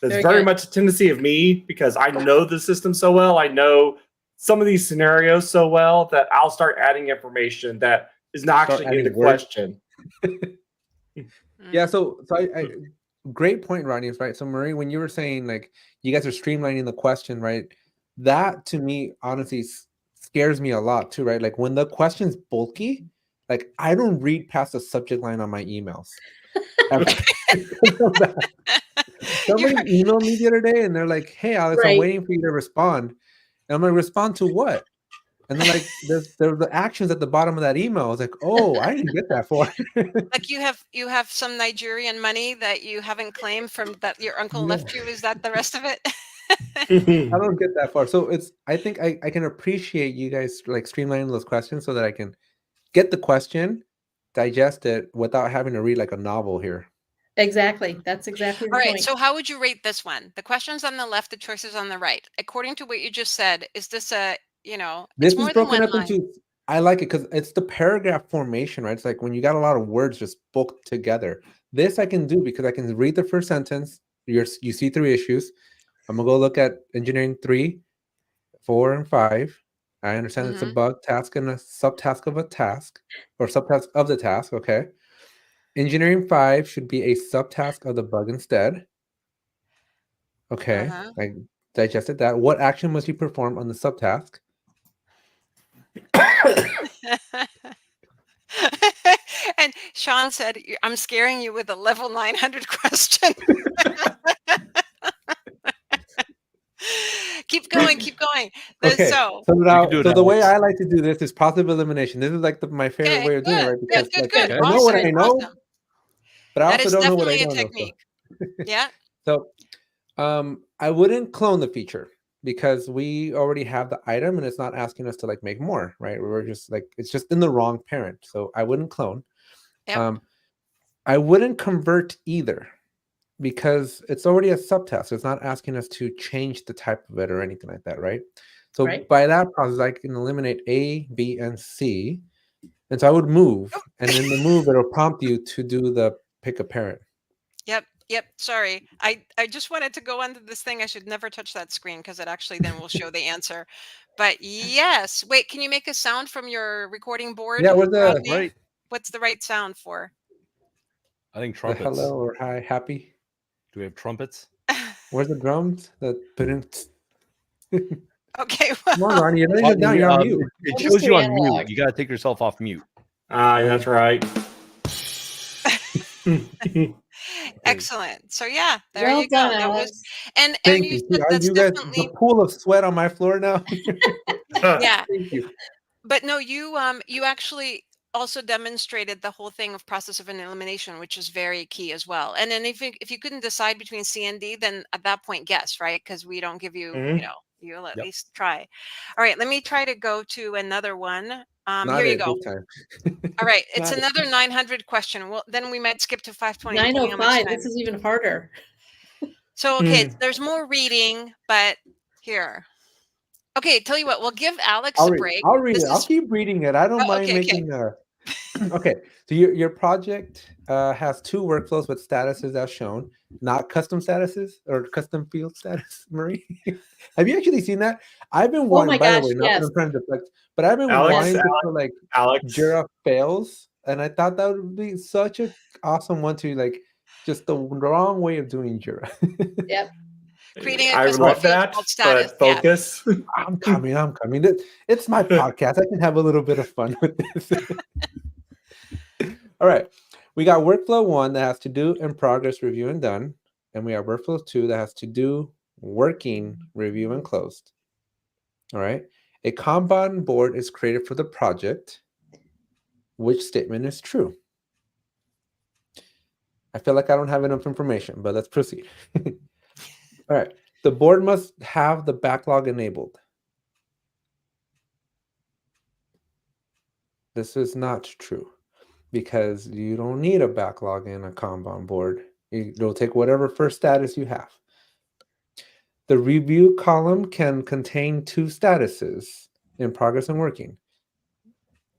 There's very much a tendency of me, because I know the system so well, I know some of these scenarios so well, that I'll start adding information that is not actually in the question. Yeah, so I great point, Rodney. Right. So Marie, when you were saying like you guys are streamlining the question, right? That to me honestly scares me a lot too, right? Like when the question's bulky, like I don't read past the subject line on my emails. Somebody emailed me the other day and they're like, "Hey Alex, I'm waiting for you to respond." And I'm like, "Respond to what?" And then like there's the actions at the bottom of that email. I was like, "Oh, I didn't get that far." Like you have some Nigerian money that you haven't claimed from that your uncle left you. Is that the rest of it? I don't get that far. So I think I can appreciate you guys like streamlining those questions so that I can get the question, digest it without having to read like a novel here. Exactly. That's exactly the point. All right. point. So how would you rate this one? The questions on the left, the choices on the right. According to what you just said, is this this is broken up into, I like it because it's the paragraph formation, right? It's like when you got a lot of words just booked together. This I can do because I can read the first sentence. You see 3 issues. I'm gonna go look at engineering 3, 4, and 5. I understand it's a bug, task, and a subtask of a task, or subtask of the task. Okay. Engineering 5 should be a subtask of the bug instead. Okay. I digested that. What action must you perform on the subtask? And Sean said, I'm scaring you with a level 900 question. Keep going. Okay. So now, do it, so the way Alex. I like to do this is positive elimination. This is like my favorite way of doing it, right? Because good. I know what I know, Awesome. but I That also is don't know what I definitely a don't know. technique. Yeah. So I wouldn't clone the feature because we already have the item and it's not asking us to like make more, right? We're just like, it's just in the wrong parent. So I wouldn't clone. Yep. I wouldn't convert either because it's already a subtask. It's not asking us to change the type of it or anything like that, right? So by that process, I can eliminate A, B, and C. And so I would move, and in the move, it'll prompt you to do the pick a parent. Yep. Sorry. I just wanted to go onto this thing. I should never touch that screen because it actually then will show the answer. But yes. Wait, can you make a sound from your recording board? Yeah, where's the right? What's the right sound for? I think trumpets. Hello or hi, happy. Do we have trumpets? Where's the drums? Okay. Come on, Ronnie, you're letting us down. You're on mute. It shows you on mute. You got to take yourself off mute. That's right. Excellent. So yeah, there well you go. Done, That was, and Thank you you. said that's You guys, definitely the pool of sweat on my floor now. yeah. Thank you. But no, you actually also demonstrated the whole thing of process of an elimination, which is very key as well. And then if you couldn't decide between C and D, then at that point, guess, right? Because we don't give you, you'll at least try. All right, let me try to go to another one. Here you go. All right, it's another 900 question. Well, then we might skip to 520. 905. This is even harder. So okay, there's more reading, but here. Okay, tell you what, we'll give Alex a break. I'll read it. I'll keep reading it. I don't mind making okay. So your project has 2 workflows with statuses as shown, not custom statuses or custom field status, Marie. Have you actually seen that? I've been wanting, by the way, not that I'm trying to deflect, but I've been wanting to put like Jira fails, and I thought that would be such an awesome one to like just the wrong way of doing Jira. Yep. Creating a I love that, but focus. Yeah. I'm coming. It's my podcast. I can have a little bit of fun with this. All right. We got workflow 1 that has to do, in progress, review, and done. And we have workflow 2 that has to do, working, review, and closed. All right. A Kanban board is created for the project. Which statement is true? I feel like I don't have enough information, but let's proceed. All right. The board must have the backlog enabled. This is not true because you don't need a backlog in a Kanban board. It'll take whatever first status you have. The review column can contain 2 statuses, in progress and working.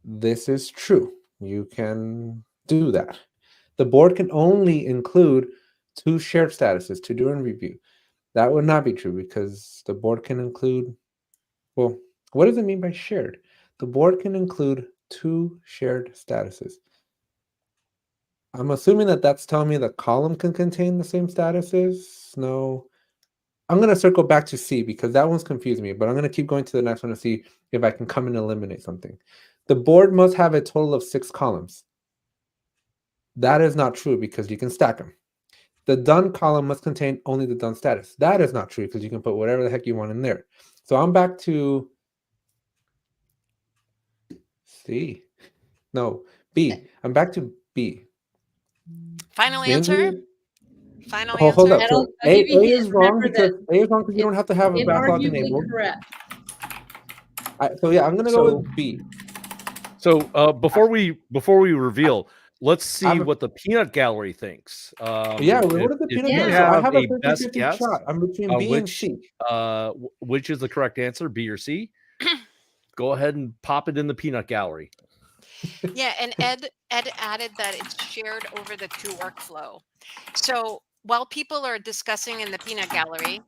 This is true. You can do that. The board can only include 2 shared statuses, to do and review. That would not be true because the board can include, well, what does it mean by shared? The board can include 2 shared statuses. I'm assuming that that's telling me the column can contain the same statuses. No. I'm going to circle back to C because that one's confusing me, but I'm going to keep going to the next one to see if I can come and eliminate something. The board must have a total of 6 columns. That is not true because you can stack them. The done column must contain only the done status. That is not true because you can put whatever the heck you want in there. So I'm back to C. No, B. I'm back to B. Final answer? Final answer? Hold up. So A is wrong because you don't have to have a backlog enabled. Correct. So yeah, I'm going to go with B. So before we reveal, let's see what the peanut gallery thinks. What are the peanut gallery? Have I have a best guess shot. I'm between B and C. Which is the correct answer, B or C? Go ahead and pop it in the peanut gallery. Yeah, and Ed added that it's shared over the 2 workflow. So while people are discussing in the peanut gallery,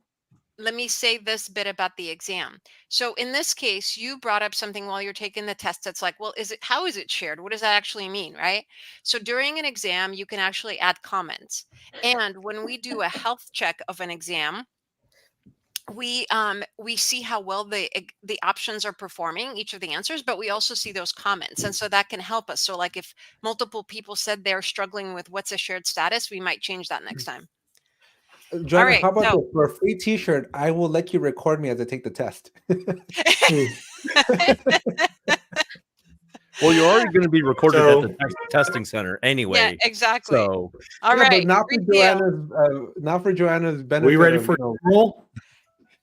let me say this bit about the exam. So in this case, you brought up something while you're taking the test that's like, well, how is it shared? What does that actually mean, right? So during an exam, you can actually add comments. And when we do a health check of an exam, we see how well the options are performing, each of the answers, but we also see those comments, and so that can help us. So like if multiple people said they're struggling with what's a shared status, we might change that next time. Joanna, how about this? For a free t-shirt, I will let you record me as I take the test. Well, you're already going to be recorded at the testing center anyway. Yeah, exactly. So, all right. But not for Joanna's benefit. We ready for roll?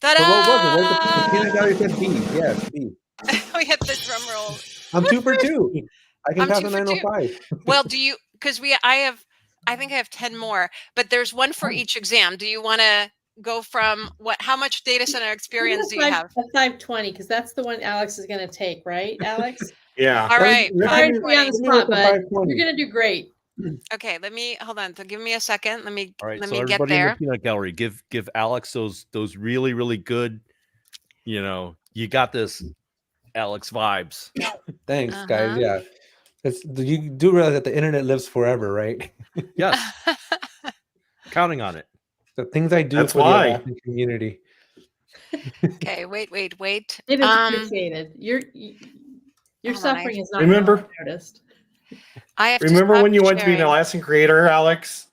Ta-da! So what was it? The peanut gallery said B. Yes, B. We hit the drum roll. I'm 2 for 2. I can pass a 905. Well, do you? Because I think I have 10 more, but there's one for each exam. Do you want to go from how much data center experience do you have? 520, because that's the one Alex is going to take, right, Alex? Yeah. All right. Sorry to be on the spot, but you're going to do great. Okay, hold on. So give me a second. Let me all right, let so me everybody get there. In the peanut gallery, give Alex those really, really good, you got this, Alex vibes. Thanks, guys. Yeah. You do realize that the internet lives forever, right? Yes. Counting on it. The things I do for the Atlassian community. Okay, wait. It is appreciated. Your suffering is not noticed. Remember when you went to be an Atlassian creator, Alex?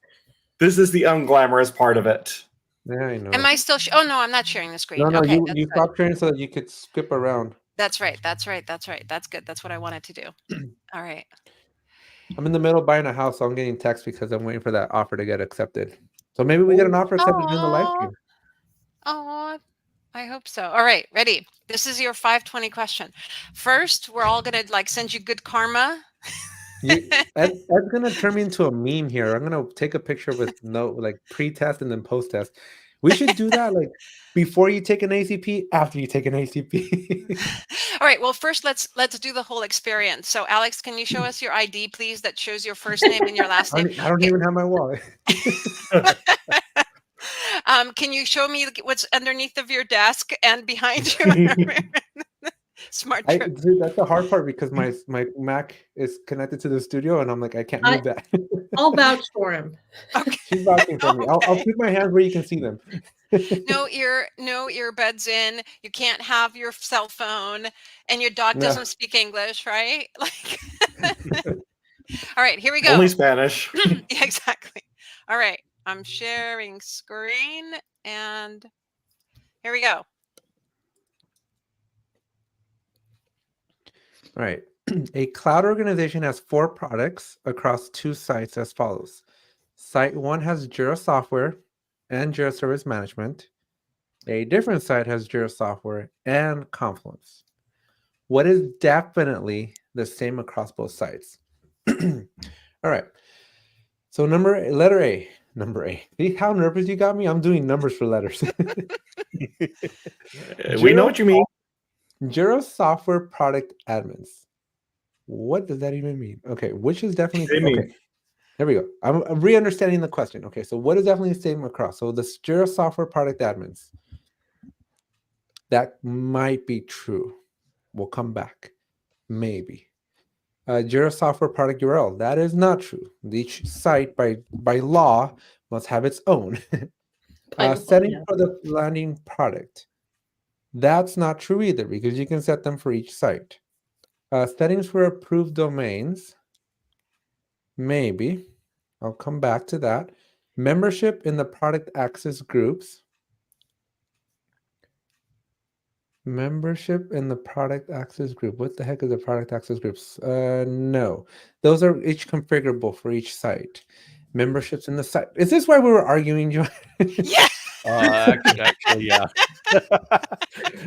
This is the unglamorous part of it. Yeah, I know. Am I still? Oh no, I'm not sharing the screen. No, okay, you stopped sharing so that you could skip around. That's right. That's good. That's what I wanted to do. All right. I'm in the middle of buying a house, so I'm getting text because I'm waiting for that offer to get accepted. So maybe we get an offer accepted during the live stream. Oh, I hope so. All right, ready. This is your 520 question. First, we're all gonna send you good karma. That's gonna turn me into a meme here. I'm gonna take a picture with pre-test and then post-test. We should do that before you take an ACP, after you take an ACP. All right. Well, first let's do the whole experience. So, Alex, can you show us your ID, please, that shows your first name and your last name? I don't even have my wallet. Can you show me what's underneath of your desk and behind you? Smart trick. That's the hard part because my Mac is connected to the studio and I'm I can't move that. I'll vouch for him. Okay. She's vouching for me. I'll keep my hands where you can see them. No earbuds in. You can't have your cell phone, and your dog doesn't speak English, right? All right, here we go. Only Spanish. Yeah, exactly. All right, I'm sharing screen, and here we go. All right. A cloud organization has 4 products across 2 sites as follows. Site 1 has Jira Software and Jira Service Management. A different site has Jira Software and Confluence. What is definitely the same across both sites? All right. So letter A. Number A. See how nervous you got me? I'm doing numbers for letters. We know what you mean. Jira Software Product Admins. What does that even mean? Okay, which is definitely okay. There we go. I'm re-understanding the question. Okay, so what is definitely the same across? So the Jira Software Product Admins. That might be true. We'll come back. Maybe. Jira Software Product URL. That is not true. Each site by law must have its own. Setting for the landing product. That's not true either because you can set them for each site. Settings for approved domains. Maybe. I'll come back to that. Membership in the product access groups. Membership in the product access group. What the heck is the product access groups? No. Those are each configurable for each site. Memberships in the site. Is this why we were arguing, Joanna? Yeah. Actually, yeah.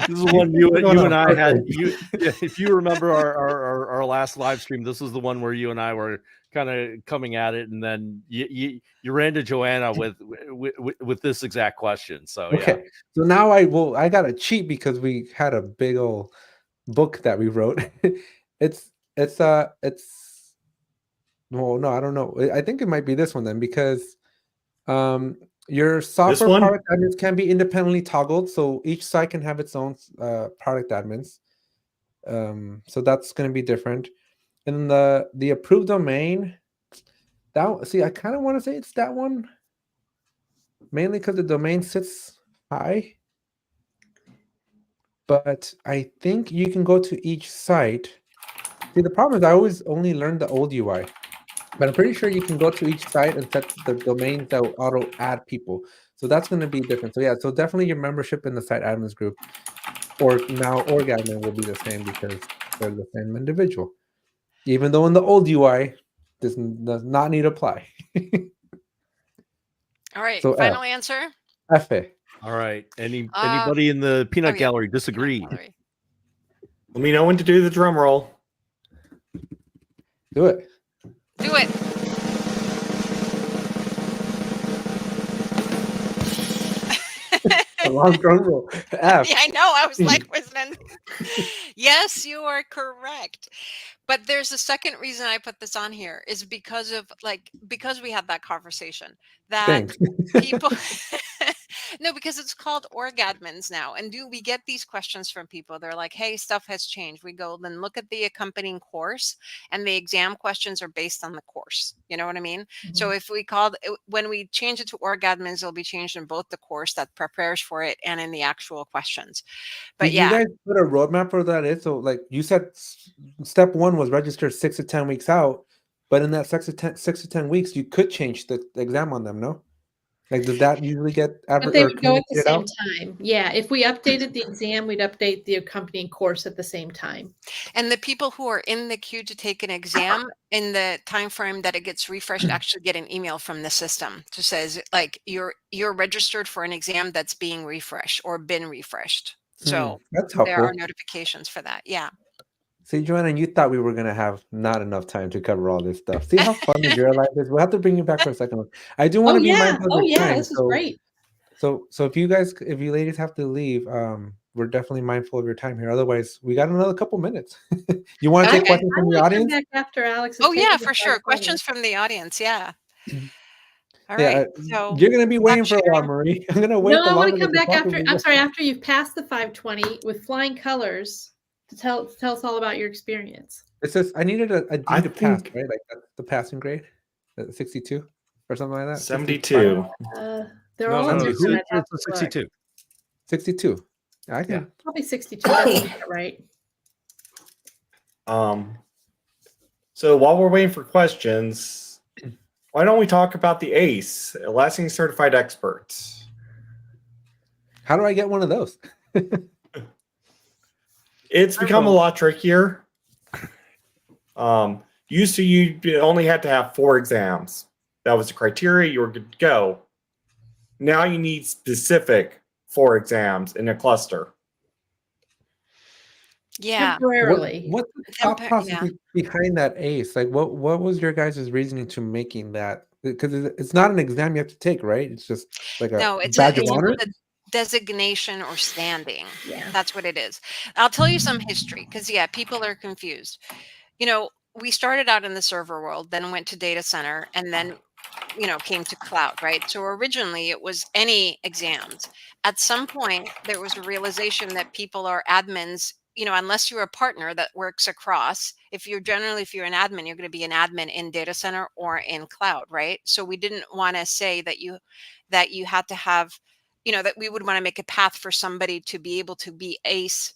This is one you and I had. If you remember our last live stream, this was the one where you and I were kind of coming at it, and then you ran to Joanna with this exact question. So okay, so now I got to cheat because we had a big old book that we wrote. it's well, no, I don't know. I think it might be this one then because your software product admins can be independently toggled, so each site can have its own product admins. So that's going to be different. And the approved domain, I kind of want to say it's that one, mainly because the domain sits high. but I think you can go to each site. See, the problem is I always only learned the old UI, but I'm pretty sure you can go to each site and set the domains that will auto add people. So that's going to be different. So yeah, so definitely your membership in the site admins group, or now org admin, will be the same because they're the same individual. Even though in the old UI, this does not need to apply. All right, so final answer. F. All right. Anybody in the peanut gallery disagree? Let me know when to do the drum roll. Do it. Do it. A long drum roll. F. Yeah, I know. I was like, yes, you are correct. But there's a second reason I put this on here is because we had that conversation that people no, because it's called org admins now. And we get these questions from people? They're like, hey, stuff has changed. We go, then look at the accompanying course, and the exam questions are based on the course. You know what I mean? Mm-hmm. So if when we change it to org admins, it'll be changed in both the course that prepares for it and in the actual questions. But Did you guys put a roadmap for that? So like you said, step 1 was register 6 to 10 weeks out, but in that 6 to 10 weeks, you could change the exam on them, no? Like, does that usually get but they would go at the same time. Yeah, if we updated the exam, we'd update the accompanying course at the same time. And the people who are in the queue to take an exam in the time frame that it gets refreshed actually get an email from the system that says like you're registered for an exam that's being refreshed or been refreshed. So that's helpful. There are notifications for that. Yeah. See, Joanna, you thought we were going to have not enough time to cover all this stuff. See how fun your life is? We'll have to bring you back for a second. I do want to be mindful of your time. This is great. So if you ladies have to leave, we're definitely mindful of your time here. Otherwise, we got another couple minutes. You want to take questions from the audience? Come back after Alex. Oh yeah, for sure. Questions from the audience. Yeah. All right. So you're going to be waiting for a while, Marie. I'm going to wait. No, I want to come back after. I'm sorry. After you've passed the 520 with flying colors. To tell us all about your experience. It says I needed a D to pass, right? Like the passing grade, 62 or something like that. 72. They're all different. It's a 62. 62. I can probably 62. That's right. So while we're waiting for questions, why don't we talk about the ACE, Atlassian Certified Experts? How do I get one of those? It's become a lot trickier. Used to you only had to have 4 exams. That was the criteria. You were good to go. Now you need specific 4 exams in a cluster. Yeah. Temporarily. What's the thought process behind that ACE? Like, what was your guys' reasoning to making that? Because it's not an exam you have to take, right? It's just like a badge of honor. Designation or standing. Yeah, that's what it is. I'll tell you some history because people are confused. We started out in the server world, then went to data center, and then came to cloud, right? So originally it was any exams. At some point there was a realization that people are admins, unless you're a partner that works across. If you're an admin, you're going to be an admin in data center or in cloud, right? So we didn't want to say that you had to have that we would want to make a path for somebody to be able to be ACE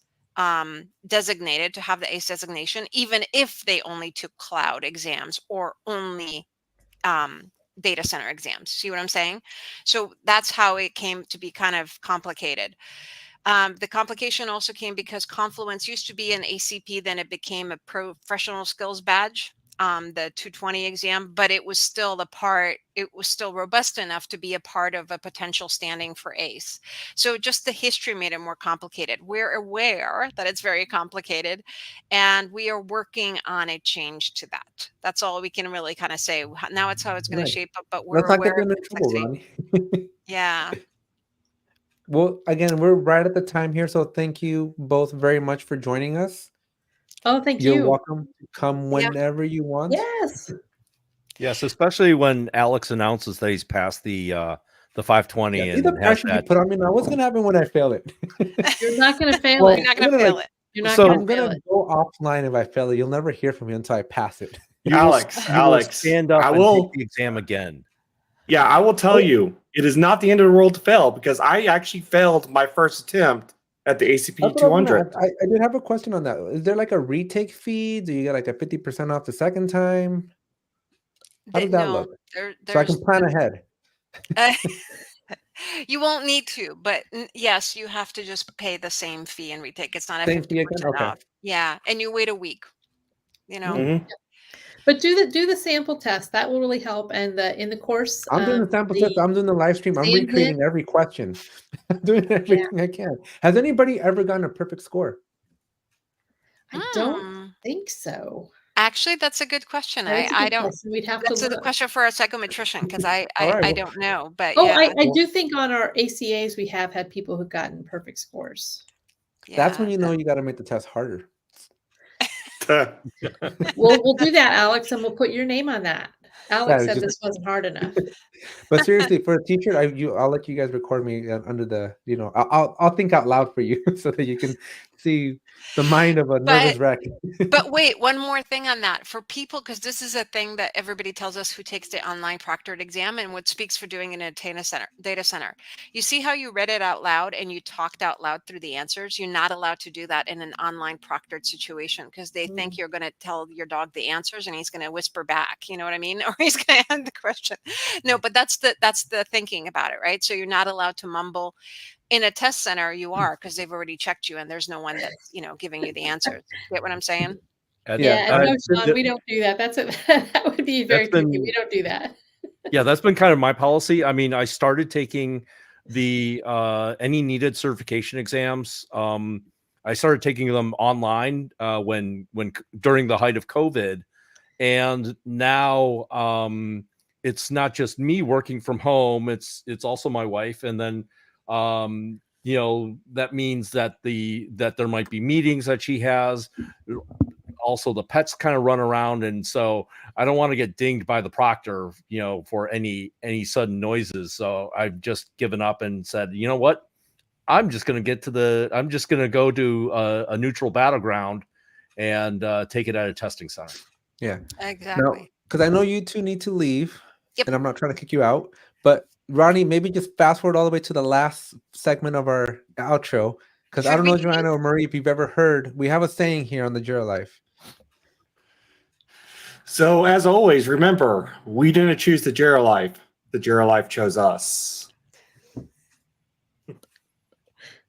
designated, to have the ACE designation, even if they only took cloud exams or only data center exams. See what I'm saying? So that's how it came to be kind of complicated. The complication also came because Confluence used to be an ACP, then it became a professional skills badge. The 220 exam, but it was still robust enough to be a part of a potential standing for ACE. So just the history made it more complicated. We're aware that it's very complicated, and we are working on a change to that. That's all we can really kind of say. Now it's how it's going to shape up, but we're aware of it. Yeah. Well, again, we're right at the time here, so thank you both very much for joining us. Oh, thank you. You're welcome to come whenever you want. Yes, especially when Alex announces that he's passed the 520. And the pressure you put on me now. What's going to happen when I fail it? You're not going to fail it. You're not going to fail it. You're not I'm going to go offline if I fail it. You'll never hear from me until I pass it. Alex, stand up and take the exam again. Yeah, I will tell you, it is not the end of the world to fail, because I actually failed my first attempt at the ACP 200. I did have a question on that. Is there like a retake fee? Do you get like a 50% off the second time? How does that look? So I can plan ahead. You won't need to, but yes, you have to just pay the same fee and retake. It's not a Same fee 50% again? Okay. off. Yeah, and you wait a week. You know. But do the sample test. That will really help. And in the course, I'm doing the sample test. I'm doing the live stream. I'm recreating every question. I'm doing everything I can. Has anybody ever gotten a perfect score? I don't think so. Actually, that's a good question. I don't. We'd have that's a question for a psychometrician because I don't know. But yeah, I do think on our ACAs we have had people who've gotten perfect scores. Yeah, that's when you know you got to make the test harder. We'll do that, Alex, and we'll put your name on that. Alex said this wasn't hard enough. But seriously, for a teacher, I'll let you guys record me under the, I'll think out loud for you so that you can see the mind of a nervous wreck. But wait, one more thing on that for people, because this is a thing that everybody tells us who takes the online proctored exam and what speaks for doing it in a data center. You see how you read it out loud and you talked out loud through the answers? You're not allowed to do that in an online proctored situation because they think you're going to tell your dog the answers and he's going to whisper back. You know what I mean? Or he's going to end the question. No, but that's the thinking about it, right? So you're not allowed to mumble. In a test center, you are, because they've already checked you and there's no one that's, giving you the answers. Get what I'm saying? Yeah, no, Sean, we don't do that. That would be very tricky. We don't do that. Yeah, that's been kind of my policy. I mean, I started taking the any needed certification exams. I started taking them online when during the height of COVID, and now it's not just me working from home. It's also my wife, and then that means that there might be meetings that she has. Also, the pets kind of run around, and so I don't want to get dinged by the proctor, for any sudden noises. So I've just given up and said, you know what, I'm just going to go to a neutral battleground and take it at a testing center. Yeah, exactly. Because I know you two need to leave, and I'm not trying to kick you out, but Ronnie, maybe just fast forward all the way to the last segment of our outro, because I don't know, Joanna or Marie, if you've ever heard, we have a saying here on the Jira Life. So as always, remember, we didn't choose the Jira Life. The Jira Life chose us.